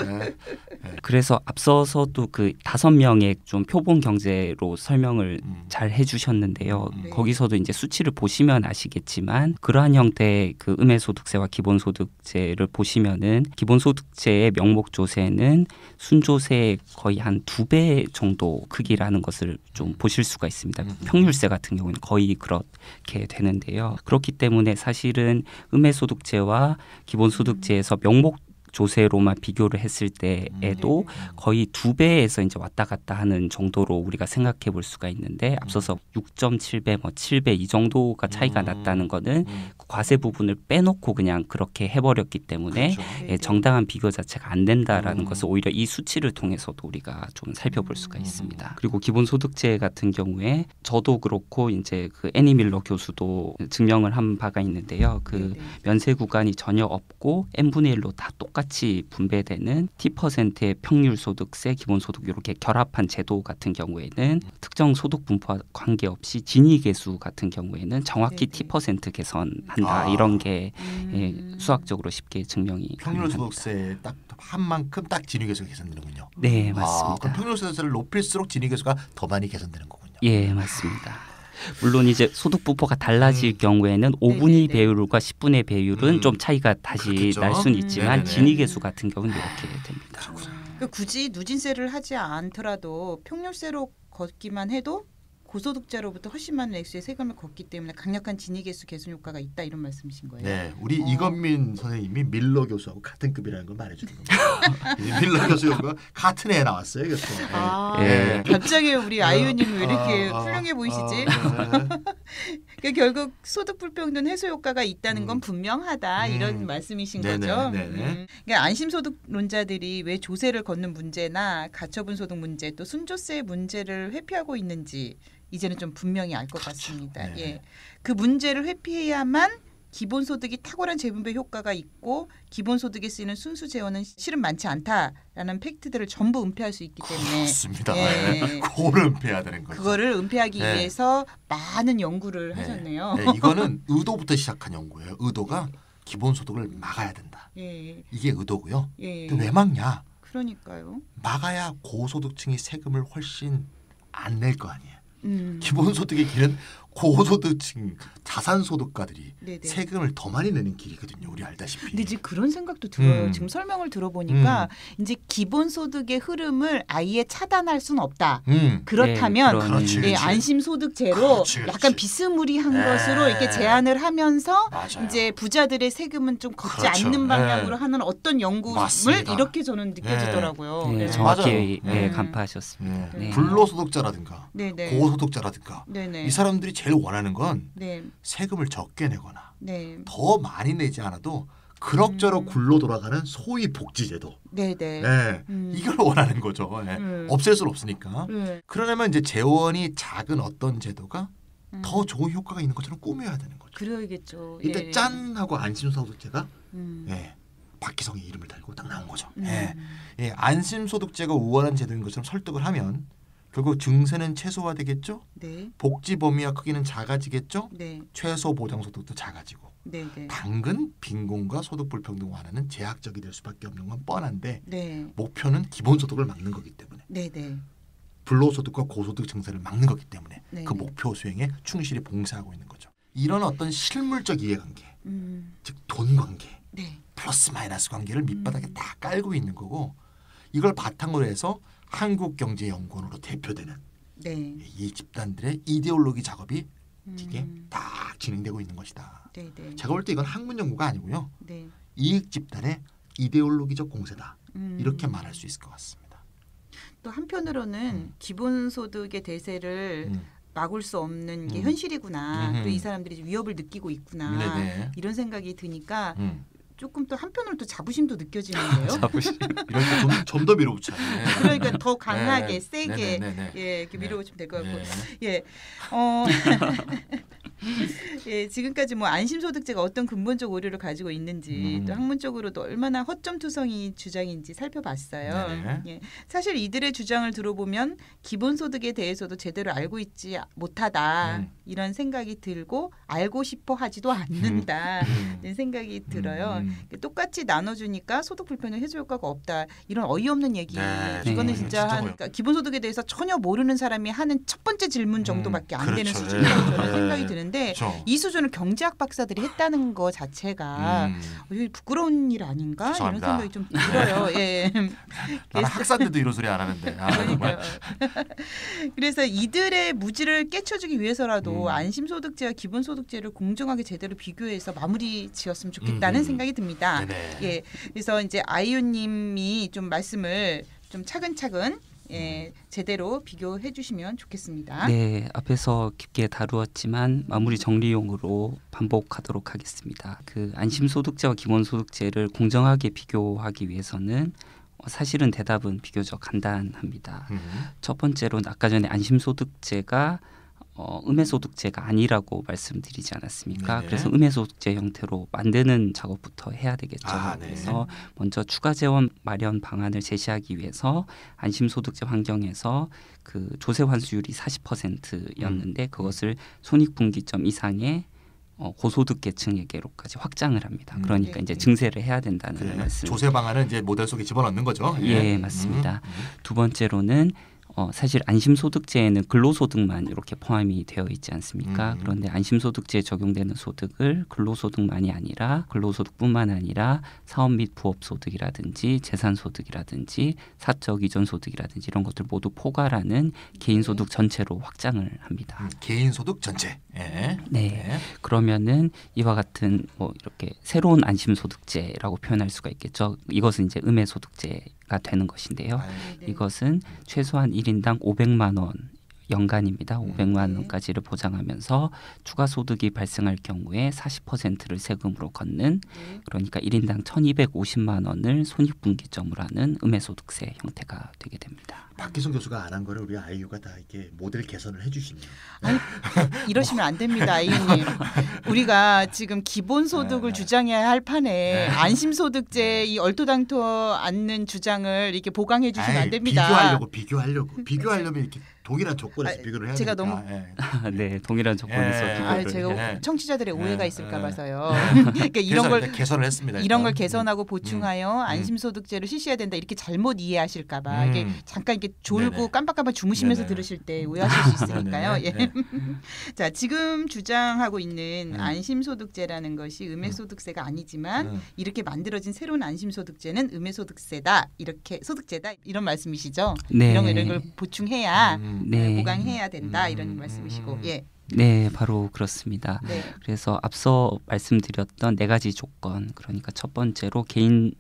그래서 앞서서도 그 5명의 좀 표본 경제로 설명을 잘 해주셨는데요. 거기서도 이제 수치를 보시면 아시겠지만 그러한 형태의 그 음해소득세와 기본소득세를 보시면은 기본소득세의 명목조세는 순조세의 거의 한 2배 정도 크기라는 것을 좀 보실 수가 있습니다. 평률세 같은 경우는 거의 그렇게 되는데요. 그렇기 때문에 사실은 음해소득세와 기본소득세에서 명목조세로만 비교를 했을 때에도 거의 2배에서 이제 왔다 갔다 하는 정도로 우리가 생각해 볼 수가 있는데 앞서서 6.7배, 뭐 7배 이 정도가 차이가 났다는 거는 과세 부분을 빼놓고 그냥 그렇게 해버렸기 때문에 정당한 비교 자체가 안 된다라는 것을 오히려 이 수치를 통해서도 우리가 좀 살펴볼 수가 있습니다. 그리고 기본소득세 같은 경우에 저도 그렇고 이제 그 애니 밀러 교수도 증명을 한 바가 있는데요. 그 면세 구간이 전혀 없고 n분의 1로 다 똑같이 분배되는 T%의 평균소득세, 기본소득 이렇게 결합한 제도 같은 경우에는 특정 소득 분포와 관계없이 진위계수 같은 경우에는 정확히 T% 개선한다. 이런 게 수학적으로 쉽게 증명이 평균소득세 딱 한 만큼 딱 진위계수가 개선되는군요. 네, 맞습니다. 그럼 평균소득세를 높일수록 진위계수가 더 많이 개선되는 거군요. 예, 맞습니다. 물론 이제 소득 분포가 달라질 경우에는 5분의 배율과 10분의 배율은 좀 차이가 다시 그렇겠죠? 날 수는 있지만 진위계수 같은 경우는 이렇게 됩니다. 그러니까 굳이 누진세를 하지 않더라도 평률세로 걷기만 해도 고소득자로부터 훨씬 많은 액수의 세금을 걷기 때문에 강력한 진위계수 개선 효과가 있다 이런 말씀이신 거예요. 네, 우리 이건민 선생님이 밀러 교수하고 같은 급이라는 걸 말해주는 겁니다. 밀러 교수가 같은 애 나왔어요, 교수. 갑자기 우리 아이유님 왜 이렇게 훌륭해 보이시지? 그러니까 결국 소득 불평등 해소 효과가 있다는 건 분명하다 이런 말씀이신 거죠. 그러니까 안심소득론자들이 왜 조세를 걷는 문제나 가처분 소득 문제 또 순조세 문제를 회피하고 있는지 이제는 좀 분명히 알 것 같습니다. 그 문제를 회피해야만 기본소득이 탁월한 재분배 효과가 있고 기본소득에 쓰이는 순수 재원은 실은 많지 않다라는 팩트들을 전부 은폐할 수 있기 때문에 그렇습니다. 그거를 은폐해야 되는 거죠. 그거를 은폐하기 위해서 많은 연구를 하셨네요. 이거는 의도부터 시작한 연구예요. 의도가 기본소득을 막아야 된다. 이게 의도고요. 근데 왜 막냐? 그러니까요. 막아야 고소득층이 세금을 훨씬 안 낼 거 아니에요. 기본소득의 길은 고소득층 자산소득가들이 세금을 더 많이 내는 길이거든요. 우리 알다시피. 근데 이제 그런 생각도 들어요. 지금 설명을 들어보니까 이제 기본소득의 흐름을 아예 차단할 수는 없다. 그렇다면 안심소득제로 약간 비스무리한 것으로 이렇게 제한을 하면서 이제 부자들의 세금은 좀 걷지 않는 방향으로 하는 어떤 연구를 이렇게 저는 느껴지더라고요. 정확히 간파하셨습니다. 불로소득자라든가 고소득자라든가 이 사람들이 제일 원하는 건 세금을 적게 내거나 더 많이 내지 않아도 그럭저럭 굴러 돌아가는 소위 복지제도. 네네. 네. 이걸 원하는 거죠. 네. 없앨 수는 없으니까. 그러려면 이제 재원이 작은 어떤 제도가 더 좋은 효과가 있는 것처럼 꾸며야 되는 거죠. 그래야겠죠. 이때 예. 짠 하고 안심소득제가 예, 박희성의 이름을 달고 딱 나온 거죠. 예. 예, 안심소득제가 우월한 제도인 것처럼 설득을 하면 결국 증세는 최소화되겠죠. 네. 복지 범위와 크기는 작아지겠죠. 네. 최소 보장소득도 작아지고. 네네. 당근 빈곤과 소득 불평등 완화는 제약적이 될 수밖에 없는 건 뻔한데 네. 목표는 기본소득을 막는 거기 때문에 네네. 불로소득과 고소득 증세를 막는 거기 때문에 네네. 그 목표 수행에 충실히 봉사하고 있는 거죠. 이런 어떤 실물적 이해관계, 즉 돈 관계, 네. 플러스 마이너스 관계를 밑바닥에 다 깔고 있는 거고 이걸 바탕으로 해서 한국경제연구원으로 대표되는 네. 이 집단들의 이데올로기 작업이 이게 딱 진행되고 있는 것이다. 네네. 제가 볼 때 이건 학문 연구가 아니고요. 네. 이익 집단의 이데올로기적 공세다. 이렇게 말할 수 있을 것 같습니다. 또 한편으로는 기본소득의 대세를 막을 수 없는 게 현실이구나. 또 이 사람들이 위협을 느끼고 있구나. 네네. 이런 생각이 드니까 조금 또 한편으로 또 자부심도 느껴지는데요. 자부심. 이럴 때 좀 더 밀어붙여야 돼. 그러니까 더 강하게 네. 세게 네네네네. 예, 이렇게 밀어붙이면 될 것 같고. 네. 예. 예, 지금까지 뭐 안심소득제가 어떤 근본적 오류를 가지고 있는지 또 학문적으로도 얼마나 허점투성이 주장인지 살펴봤어요. 네네. 예, 사실 이들의 주장을 들어보면 기본소득에 대해서도 제대로 알고 있지 못하다 이런 생각이 들고 알고 싶어 하지도 않는다 이런 생각이 들어요. 똑같이 나눠주니까 소득 불편의 해소 효과가 없다 이런 어이없는 얘기. 네, 이거는 네, 진짜 그러니까 기본소득에 대해서 전혀 모르는 사람이 하는 첫 번째 질문 정도밖에 안 되는 그렇죠. 수준이라고 저는 네. 생각이 드는데 그렇죠. 이 수준을 경제학 박사들이 했다는 거 자체가 부끄러운 일 아닌가 죄송합니다. 이런 생각이 좀 들어요. 예. 나는 학사인데도 이런 소리 안 하는데. 그러니까요. 그래서 이들의 무지를 깨쳐주기 위해서라도 안심소득제와 기본소득제를 공정하게 제대로 비교해서 마무리 지었으면 좋겠다는 생각이 듭니다. 네네. 예, 그래서 이제 아이유님이 좀 말씀을 좀 차근차근 예, 제대로 비교해 주시면 좋겠습니다. 네, 앞에서 깊게 다루었지만 마무리 정리용으로 반복하도록 하겠습니다. 그 안심소득제와 기본소득제를 공정하게 비교하기 위해서는 사실은 대답은 비교적 간단합니다. 첫 번째로는 아까 전에 안심소득제가 음해소득제가 아니라고 말씀드리지 않았습니까? 네네. 그래서 음해소득제 형태로 만드는 작업부터 해야 되겠죠. 네. 그래서 먼저 추가 재원 마련 방안을 제시하기 위해서 안심소득제 환경에서 그 조세 환수율이 40%였는데 그것을 손익분기점 이상의 고소득 계층에게로까지 확장을 합니다. 그러니까 이제 증세를 해야 된다는 말씀. 조세 방안은 이제 모델 속에 집어넣는 거죠. 예, 맞습니다. 두 번째로는 사실 안심소득제에는 근로소득만 이렇게 포함이 되어 있지 않습니까? 그런데 안심소득제에 적용되는 소득을 근로소득만이 아니라 근로소득뿐만 아니라 사업 및 부업소득이라든지 재산소득이라든지 사적 이전소득이라든지 이런 것들 모두 포괄하는 개인소득 전체로 확장을 합니다. 개인소득 전체. 예. 네. 그러면은 이와 같은 뭐 이렇게 새로운 안심소득제라고 표현할 수가 있겠죠. 이것은 이제 음해소득제가 되는 것인데요. 이것은 최소한 1인당 500만 원 연간입니다. 500만 원까지를 보장하면서 추가 소득이 발생할 경우에 40%를 세금으로 걷는 그러니까 1인당 1,250만 원을 손익분기점으로 하는 음해소득세 형태가 되게 됩니다. 박기성 교수가 안 한 거를 우리 아이유가 다 이렇게 모델 개선을 해주시네요. 아니, 이러시면 안 됩니다, 아이유님. 우리가 지금 기본소득을 주장해야 할 판에 안심소득제 이 얼토당토 않는 주장을 이렇게 보강해 주시면 안 됩니다. 비교하려면 이렇게 동일한 조건에서 비교를 해야 제가 되니까. 너무 네, 동일한 조건에서 비교를. 제가 청취자들의 오해가 있을까 봐서요. 그러니까 이런 걸 개선을 했습니다. 이런 걸 개선하고 보충하여 안심소득제를 실시해야 된다 이렇게 잘못 이해하실까 봐 이게 잠깐 이렇게 졸고 네네. 깜빡깜빡 주무시면서 네네. 들으실 때 오해하실 수 있으니까요. 네네. 예. 네. 자, 지금 주장하고 있는 안심소득제라는 것이 음해소득세가 아니지만 이렇게 만들어진 새로운 안심소득제는 음해소득세다. 이렇게 소득제다. 이런 말씀이시죠? 네. 이런 걸 보충해야 네. 보강해야 된다. 이런 말씀이시고. 예. 네, 바로 그렇습니다. 네. 그래서 앞서 말씀드렸던 네 가지 조건, 그러니까 첫 번째로 개인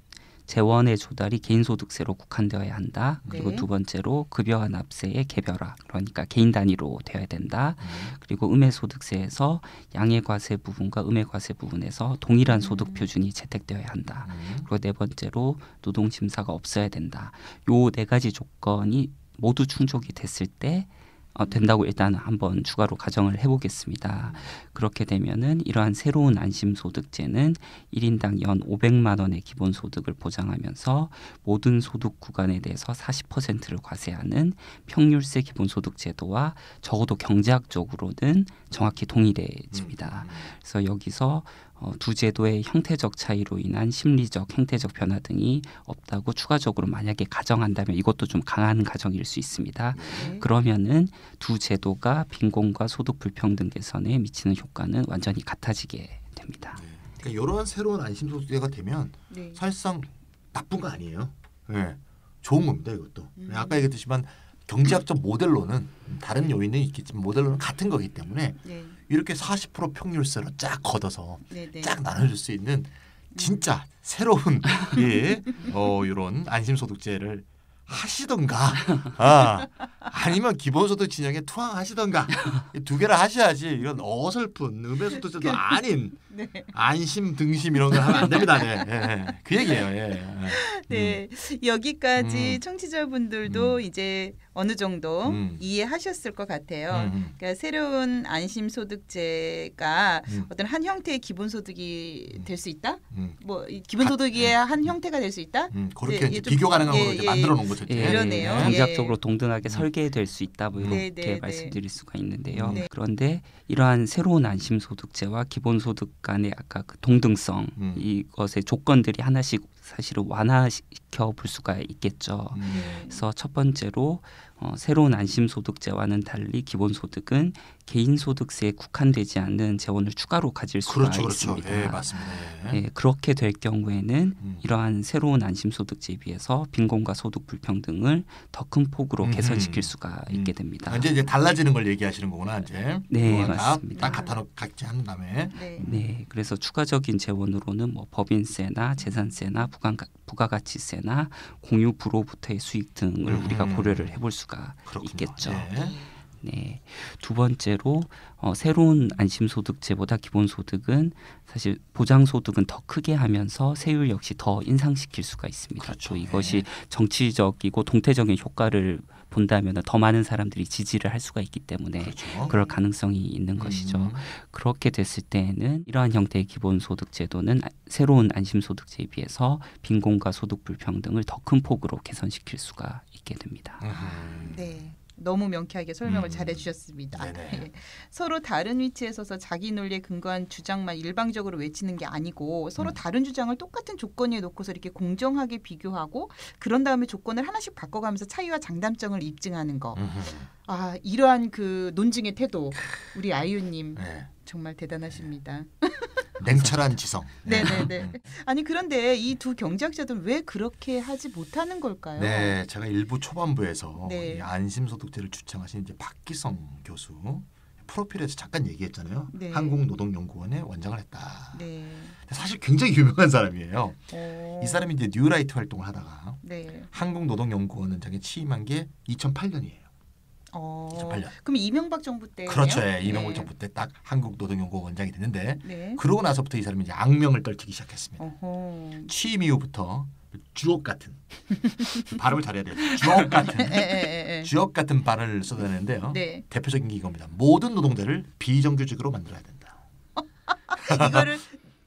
재원의 조달이 개인소득세로 국한되어야 한다. 그리고 네. 두 번째로 급여와 납세의 개별화, 그러니까 개인 단위로 되어야 된다. 그리고 음해소득세에서 양해과세 부분과 음해과세 부분에서 동일한 소득 표준이 채택되어야 한다. 그리고 네 번째로 노동심사가 없어야 된다. 요 네 가지 조건이 모두 충족이 됐을 때 된다고 일단 한번 추가로 가정을 해보겠습니다. 그렇게 되면은 이러한 새로운 안심소득제는 1인당 연 500만 원의 기본소득을 보장하면서 모든 소득 구간에 대해서 40%를 과세하는 평율세 기본소득제도와 적어도 경제학적으로는 정확히 동일해집니다. 그래서 여기서 두 제도의 형태적 차이로 인한 심리적, 행태적 변화 등이 없다고 추가적으로 만약에 가정한다면 이것도 좀 강한 가정일 수 있습니다. 네. 그러면은 두 제도가 빈곤과 소득 불평등 개선에 미치는 효과는 완전히 같아지게 됩니다. 네. 그러니까 이런 새로운 안심소득제가 되면 네. 사실상 나쁜 거 아니에요. 네. 좋은 겁니다. 이것도. 아까 얘기했듯이만 경제학적 모델로는 다른 요인은 있겠지만 모델로는 같은 거기 때문에 네. 이렇게 40% 평율세로 쫙 걷어서 네. 네. 쫙 나눠줄 수 있는 진짜 새로운 이런 안심소득제를 하시던가 아니면 기본소득 진영에 투항하시던가 두 개를 하셔야지 이건 어설픈 음해소득제도 아닌 네. 안심 등심 이런 걸 하면 안 됩니다. 네. 네. 그 얘기예요. 예. 네, 여기까지 청취자분들도 이제 어느 정도 이해하셨을 것 같아요. 그러니까 새로운 안심소득제가 어떤 한 형태의 기본소득이 될 수 있다. 뭐 기본소득의 한 형태가 될 수 있다. 그렇게 네, 비교 가능한 걸로 이제 만들어 놓은 거죠. 그러네요. 경제학적으로 동등하게 설계될 수 있다. 뭐 이렇게 네. 말씀드릴 수가 있는데요. 네. 그런데 이러한 새로운 안심소득제와 기본소득 간의 아까 그 동등성 이것의 조건들이 하나씩 사실은 완화시켜 볼 수가 있겠죠. 그래서 첫 번째로 새로운 안심소득제와는 달리 기본소득은 개인소득세에 국한되지 않는 재원을 추가로 가질 수가 있습니다. 예, 맞습니다. 예, 그렇게 될 경우에는 이러한 새로운 안심소득제에 비해서 빈곤과 소득 불평등을 더 큰 폭으로 개선시킬 수가 있게 됩니다. 이제 달라지는 걸 얘기하시는 거구나. 이제 네, 맞습니다. 딱 같이 한 다음에 네, 그래서 추가적인 재원으로는 뭐 법인세나 재산세나 부가가치세나 공유 부로부터의 수익 등을 우리가 고려를 해볼 수가 있겠죠. 네, 두 번째로 새로운 안심소득제보다 기본소득은 사실 보장소득은 더 크게 하면서 세율 역시 더 인상시킬 수가 있습니다. 그렇죠. 또 이것이 정치적이고 동태적인 효과를 본다면 더 많은 사람들이 지지를 할 수가 있기 때문에 그럴 가능성이 있는 것이죠. 그렇게 됐을 때에는 이러한 형태의 기본소득제도는 새로운 안심소득제에 비해서 빈곤과 소득 불평등을 더 큰 폭으로 개선시킬 수가 있게 됩니다. 네. 너무 명쾌하게 설명을 잘 해주셨습니다. 서로 다른 위치에 서서 자기 논리에 근거한 주장만 일방적으로 외치는 게 아니고 서로 다른 주장을 똑같은 조건에 놓고서 이렇게 공정하게 비교하고 그런 다음에 조건을 하나씩 바꿔가면서 차이와 장단점을 입증하는 거. 이러한 그 논증의 태도 우리 아이유님 정말 대단하십니다. 냉철한 지성. 네네네. 아니 그런데 이 두 경제학자들은 왜 그렇게 하지 못하는 걸까요? 네, 제가 일부 초반부에서 네. 이 안심소득제를 주창하신 이제 박기성 교수 프로필에서 잠깐 얘기했잖아요. 네. 한국노동연구원에 원장을 했다. 네. 사실 굉장히 유명한 사람이에요. 오. 이 사람이 이제 뉴라이트 활동을 하다가 네. 한국노동연구원 원장에 취임한 게 2008년이에요. 2008년. 그럼 이명박 정부 때 그렇죠. 예, 이명박 정부 때 딱 한국노동연구원 원장이 됐는데 네. 그러고 나서부터 이 사람이 이제 악명을 떨치기 시작했습니다. 어허. 취임 이후부터 주옥 같은 발음을 잘해야 돼요. 주옥 같은 주옥 같은 발을 쏟아내는데요. 네. 대표적인 게 이겁니다. 모든 노동자를 비정규직으로 만들어야 된다. 이거를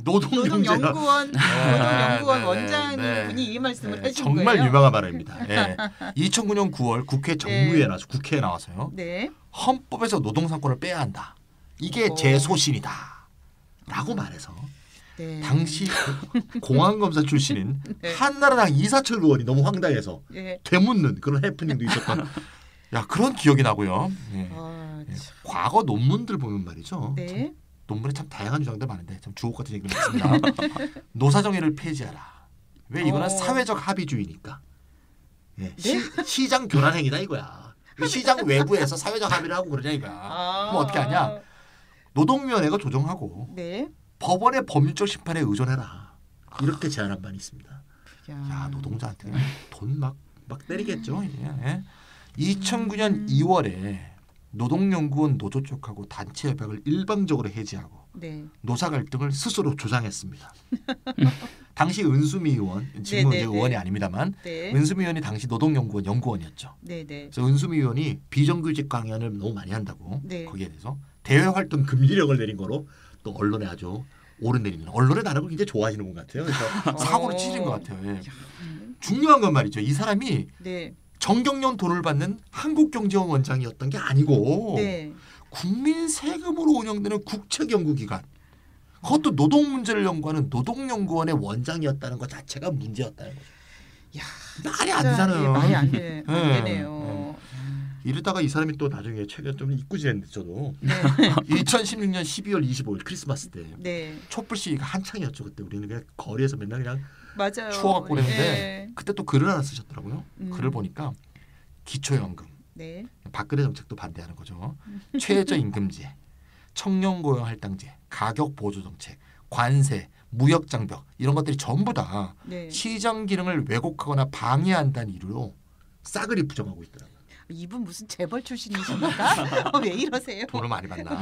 노동연구원 원장분이 이 말씀을 하신 정말 거예요. 유명한 발언입니다. 2009년 9월 국회 정무위에 나와서 국회에 나와서요. 네. 헌법에서 노동상권을 빼야 한다. 이게 제 소신이다. 라고 말해서 네. 당시 공안검사 출신인 한나라당 이사철 의원이 너무 황당해서 되묻는 그런 해프닝도 있었던 그런 기억이 나고요. 과거 논문들 보면 말이죠. 네. 논문에 참 다양한 주장들 많은데 좀 주옥 같은 얘기를 했습니다. 노사정의를 폐지하라. 왜 이거는 사회적 합의주의니까. 시장 교란 행위다 이거야. 시장 외부에서 사회적 합의를 하고 그러냐 이거야. 그럼 어떻게 하냐? 노동위원회가 조정하고 법원의 법률적 심판에 의존해라. 이렇게 제안한 바는 있습니다. 야, 노동자한테 돈 막 때리겠죠. 예. 2009년 2월에 노동연구원 노조 쪽하고 단체 협약을 일방적으로 해지하고 네. 노사 갈등을 스스로 조장했습니다. 당시 은수미 의원, 지금은 이제 의원이 아닙니다만 네. 은수미 의원이 당시 노동연구원 연구원이었죠. 네네. 그래서 은수미 의원이 비정규직 강연을 너무 많이 한다고 네. 거기에 대해서 대외 활동 금지령을 내린 거로 또 언론에 아주 오르내리는 언론에 나라고 굉장히 좋아하시는 분 같아요. 그래서 사고를 치신 것 같아요. 예. 중요한 건 말이죠. 이 사람이 네. 정경련 돈을 받는 한국경제원 원장이었던 게 아니고 네. 국민 세금으로 운영되는 국책연구기관 그것도 노동 문제를 연구하는 노동연구원의 원장이었다는 것 자체가 문제였다는 거죠. 야, 말이 안 되잖아요. 예, 말이 안 되네요. 이러다가 이 사람이 또 나중에 최근 좀 잊고 지냈는데 저도 네. 2016년 12월 25일 크리스마스 때 네. 촛불 시위가 한창이었죠. 그때 우리는 그냥 거리에서 맨날 그냥 맞아요. 추워갖고 그랬는데 네. 그때 또 글을 하나 쓰셨더라고요. 글을 보니까 기초연금, 네. 박근혜 정책도 반대하는 거죠. 최저임금제, 청년고용할당제, 가격보조정책, 관세, 무역장벽 이런 것들이 전부 다 네. 시장 기능을 왜곡하거나 방해한다는 이유로 싸그리 부정하고 있더라고요. 이분 무슨 재벌 출신이십니까? 왜 이러세요? 돈을 많이 받나.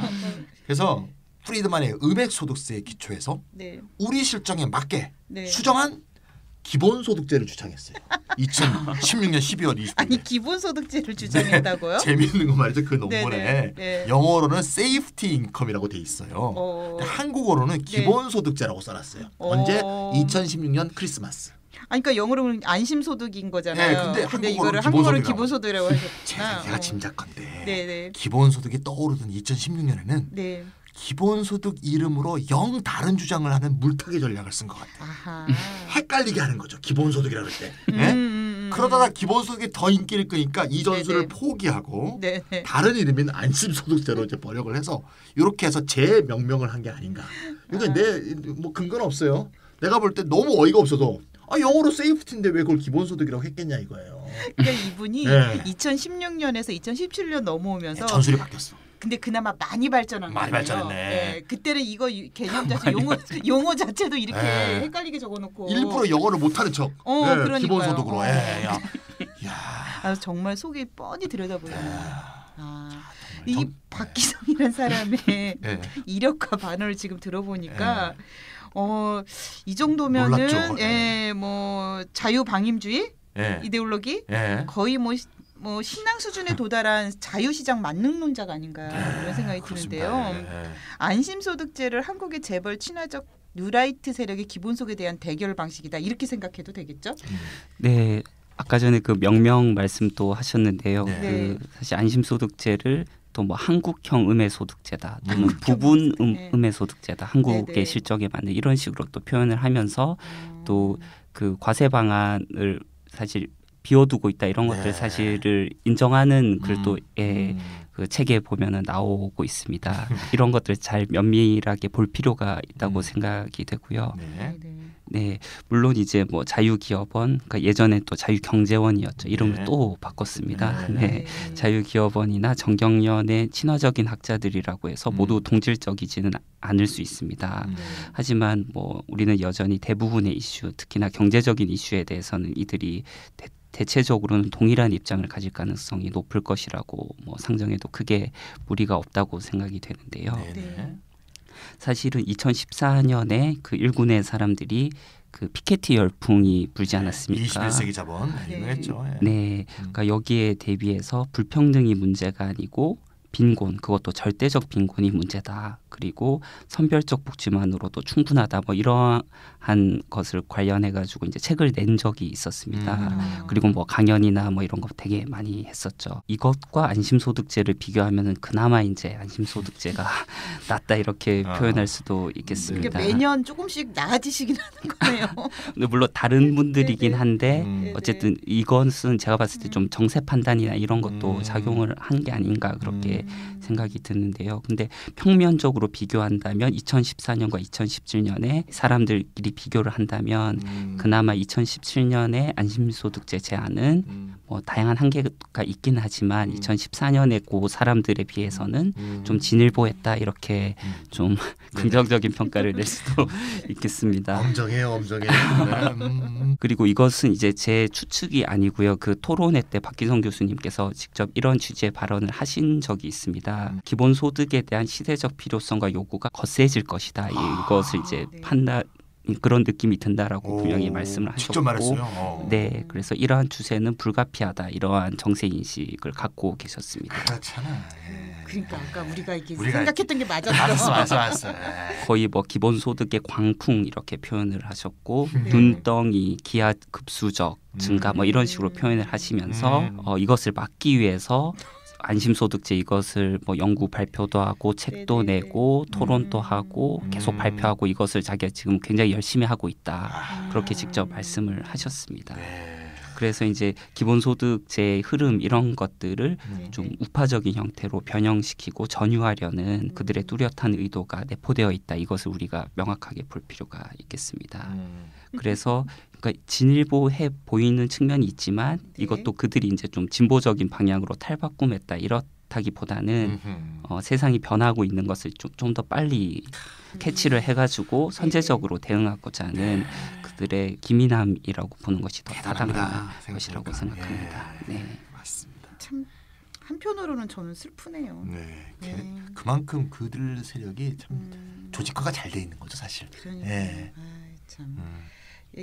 그래서 프리드만의 음액소득세에 기초해서 네. 우리 실정에 맞게 네. 수정한 기본소득제를 주창했어요. 2016년 12월 25일. 아니 기본소득제를 주장했다고요? 재미있는 거 말이죠. 그 논문에 네네. 네. 영어로는 safety income이라고 돼 있어요. 근데 한국어로는 기본소득제라고 써놨어요. 언제? 2016년 크리스마스. 아니 그러니까 영어로는 안심소득인 거잖아요. 네, 근데 이거를 한국어로는 기본소득이라고 하셨구나. 제가 짐작컨대 네네. 기본소득이 떠오르던 2016년에는 네. 기본소득 이름으로 영 다른 주장을 하는 물타기 전략을 쓴 것 같아요. 아하. 헷갈리게 하는 거죠. 기본소득이라고 할 때. 네? 그러다가 기본소득이 더 인기를 끄니까 이 전술을 포기하고 네네. 다른 이름인 안심소득제로 이제 번역을 해서 이렇게 해서 재명명을 한 게 아닌가. 그러니까 내 뭐 근거는 없어요. 내가 볼 때 너무 어이가 없어서 영어로 세이프티인데 왜 그걸 기본소득이라고 했겠냐 이거예요. 그러니까 이분이 네. 2016년에서 2017년 넘어오면서 전술이 바뀌었어. 근데 그나마 많이 발전한 많이 거예요. 발전했네. 네, 그때는 이거 개념 자체 용어 자체도 이렇게 네. 헷갈리게 적어놓고 일부러 영어를 못하는 척. 그러니까요. 기본소득으로. 야. 정말 속이 뻔히 들여다보여요. 이 정말 박기성이라는 사람의 네. 이력과 반어를 지금 들어보니까 이 정도면은 놀랍죠. 뭐 자유방임주의 이데올로기 거의 뭐 신앙 수준에 도달한 자유시장 만능론자가 아닌가 이런 생각이 드는데요. 안심소득제를 한국의 재벌 친화적 뉴라이트 세력의 기본소득에 대한 대결 방식이다 이렇게 생각해도 되겠죠? 네, 아까 전에 그 명명 말씀도 하셨는데요. 네. 사실 안심소득제를 또 뭐 한국형 음해소득제다 또는 부분 음해소득제다 한국의 네네. 실정에 맞는 이런 식으로 또 표현을 하면서 또 그 과세 방안을 사실 비워두고 있다 이런 것들 사실을 인정하는 글도 그 책에 보면은 나오고 있습니다. 이런 것들 잘 면밀하게 볼 필요가 있다고 생각이 되고요. 네, 물론 이제 뭐 자유기업원, 그러니까 예전에 또 자유경제원이었죠. 이름을 또 바꿨습니다. 네, 자유기업원이나 정경련의 친화적인 학자들이라고 해서 모두 동질적이지는 않을 수 있습니다. 하지만 뭐 우리는 여전히 대부분의 이슈, 특히나 경제적인 이슈에 대해서는 이들이 대체적으로는 동일한 입장을 가질 가능성이 높을 것이라고 뭐 상정해도 크게 무리가 없다고 생각이 되는데요. 사실은 2014년에 그 일군의 사람들이 그 피케티 열풍이 불지 않았습니까? 21세기 자본 유명했죠. 네, 그러니까 여기에 대비해서 불평등이 문제가 아니고 빈곤, 그것도 절대적 빈곤이 문제다. 그리고 선별적 복지만으로도 충분하다. 뭐 이러한 것을 관련해 가지고 이제 책을 낸 적이 있었습니다. 그리고 뭐 강연이나 뭐 이런 거 되게 많이 했었죠. 이것과 안심소득제를 비교하면은 그나마 이제 안심소득제가 낫다 이렇게 표현할 수도 있겠습니다. 그러니까 매년 조금씩 나아지시긴 하는 거예요. 근데 물론 다른 분들이긴 한데 어쨌든 이것은 제가 봤을 때 좀 정세 판단이나 이런 것도 작용을 한 게 아닌가 그렇게 생각이 드는데요. 근데 평면적으로 전체적으로 비교한다면 2014년과 2017년에 사람들끼리 비교를 한다면 그나마 2017년에 안심소득제 제한은 뭐 다양한 한계가 있긴 하지만 2014년에 그 사람들에 비해서는 좀 진일보했다 이렇게 좀 긍정적인 평가를 낼 수도 있겠습니다. 엄정해요, 엄정해요. 그리고 이것은 이제 제 추측이 아니고요. 그 토론회 때 박기성 교수님께서 직접 이런 취지의 발언을 하신 적이 있습니다. 기본소득에 대한 시대적 필요성과 요구가 거세질 것이다. 이것을 이제 판단 그런 느낌이 든다라고 분명히 말씀을 하셨고, 직접 말했어요. 네, 그래서 이러한 추세는 불가피하다 이러한 정세 인식을 갖고 계셨습니다. 그렇잖아. 그러니까 아까 우리가 생각했던 게 맞았어. 맞았어. 거의 뭐 기본소득의 광풍 이렇게 표현을 하셨고 눈덩이, 기하급수적 증가 뭐 이런 식으로 표현을 하시면서 이것을 막기 위해서 안심소득제 이것을 뭐 연구 발표도 하고 책도 내고 토론도 하고 계속 발표하고 이것을 자기가 지금 굉장히 열심히 하고 있다. 그렇게 직접 말씀을 하셨습니다. 그래서 이제 기본소득제의 흐름 이런 것들을 좀 우파적인 형태로 변형시키고 전유하려는 그들의 뚜렷한 의도가 내포되어 있다. 이것을 우리가 명확하게 볼 필요가 있겠습니다. 그래서 그러니까 진일보해 보이는 측면이 있지만 이것도 그들이 이제 좀 진보적인 방향으로 탈바꿈했다 이렇다기보다는 세상이 변하고 있는 것을 좀 더 빨리 캐치를 해가지고 선제적으로 대응하고자 하는 그들의 기민함이라고 보는 것이 더 타당한 것이라고 생각합니다. 네, 맞습니다. 참 한편으로는 저는 슬프네요. 네, 그만큼 그들 세력이 참 조직화가 잘 돼 있는 거죠, 사실. 그러니까 참.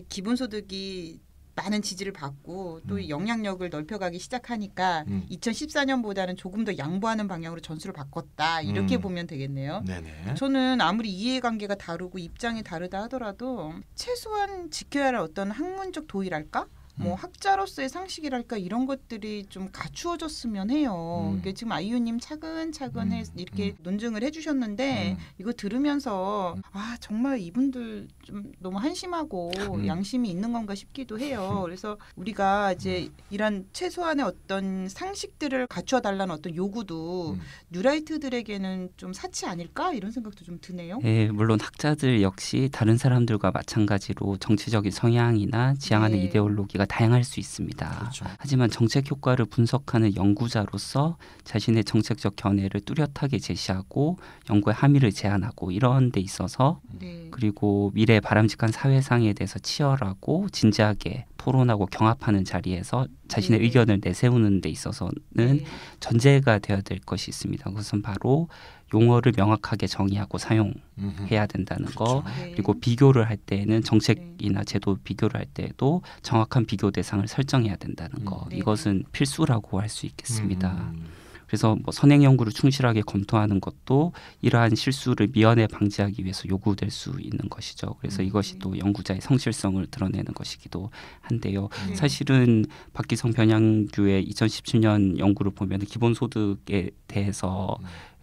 기본소득이 많은 지지를 받고 또 영향력을 넓혀가기 시작하니까 2014년보다는 조금 더 양보하는 방향으로 전술을 바꿨다 이렇게 보면 되겠네요. 네네. 저는 아무리 이해관계가 다르고 입장이 다르다 하더라도 최소한 지켜야 할 어떤 학문적 도의랄까? 뭐 학자로서의 상식이랄까 이런 것들이 좀 갖추어졌으면 해요. 이게 지금 아이유님 차근차근 이렇게 논증을 해주셨는데 이거 들으면서 아 정말 이분들 좀 너무 한심하고 양심이 있는 건가 싶기도 해요. 그래서 우리가 이제 이런 최소한의 어떤 상식들을 갖추어 달라는 어떤 요구도 뉴라이트들에게는 좀 사치 아닐까 이런 생각도 좀 드네요. 네, 물론 학자들 역시 다른 사람들과 마찬가지로 정치적인 성향이나 지향하는 이데올로기가 다양할 수 있습니다. 그렇죠. 하지만 정책 효과를 분석하는 연구자로서 자신의 정책적 견해를 뚜렷하게 제시하고 연구의 함의를 제안하고 이런 데 있어서 그리고 미래 바람직한 사회상에 대해서 치열하고 진지하게 토론하고 경합하는 자리에서 자신의 의견을 내세우는 데 있어서는 전제가 되어야 될 것이 있습니다. 그것은 바로 용어를 명확하게 정의하고 사용해야 된다는 거. 그리고 비교를 할 때에는 정책이나 제도 비교를 할 때에도 정확한 비교 대상을 설정해야 된다는 거. 이것은 필수라고 할 수 있겠습니다. 그래서 뭐 선행 연구를 충실하게 검토하는 것도 이러한 실수를 미연에 방지하기 위해서 요구될 수 있는 것이죠. 그래서 이것이 또 연구자의 성실성을 드러내는 것이기도 한데요. 사실은 박기성 변양규의 2017년 연구를 보면 기본소득에 대해서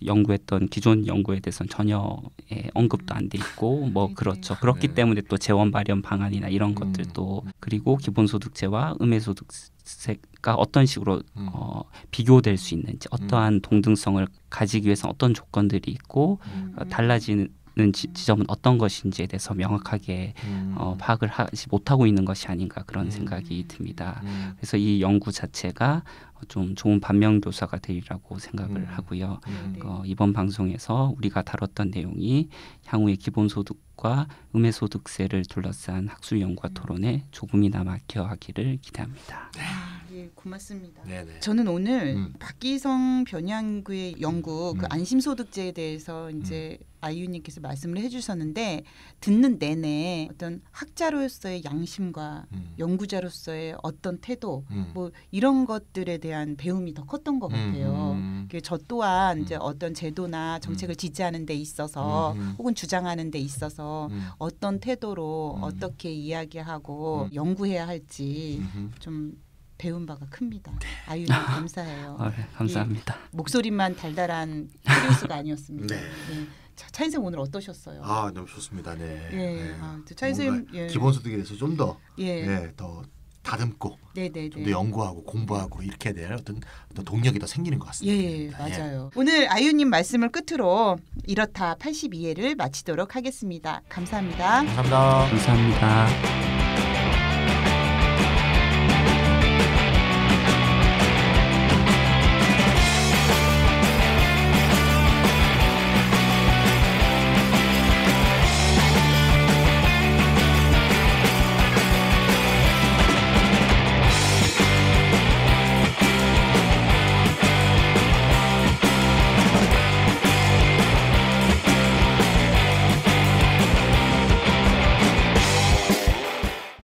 연구했던 기존 연구에 대해서는 전혀 언급도 안 돼 있고 뭐 그렇죠. 그렇기 때문에 또 재원 마련 방안이나 이런 것들도 그리고 기본소득제와 음해소득세가 어떤 식으로 비교될 수 있는지 어떠한 동등성을 가지기 위해서 어떤 조건들이 있고 달라지는 지점은 어떤 것인지에 대해서 명확하게 파악을 하지 못하고 있는 것이 아닌가 그런 생각이 듭니다. 그래서 이 연구 자체가 좀 좋은 반면교사가 되리라고 생각을 하고요. 이번 방송에서 우리가 다뤘던 내용이 향후의 기본소득과 음해소득세를 둘러싼 학술 연구와 토론에 조금이나마 기여하기를 기대합니다. 예, 고맙습니다. 네네. 저는 오늘 박기성 변양구의 연구 그 안심소득제에 대해서 이제 아이유님께서 말씀을 해주셨는데 듣는 내내 어떤 학자로서의 양심과 연구자로서의 어떤 태도 뭐 이런 것들에 대한 배움이 더 컸던 것 같아요. 저 또한 이제 어떤 제도나 정책을 지지하는 데 있어서 혹은 주장하는 데 있어서 어떤 태도로 어떻게 이야기하고 연구해야 할지 좀 배운 바가 큽니다. 아유님 감사해요. 네, 감사합니다. 목소리만 달달한 프로듀스가 아니었습니다. 네. 자, 차인생 오늘 어떠셨어요? 너무 좋습니다. 네. 차인생 기본소득에 대해서 좀 더 더 다듬고 네네네. 좀 더 연구하고 공부하고 이렇게 될 어떤 동력이 더 생기는 것 같습니다. 예, 맞아요. 오늘 아유님 말씀을 끝으로 이렇다 82회를 마치도록 하겠습니다. 감사합니다. 감사합니다. 감사합니다.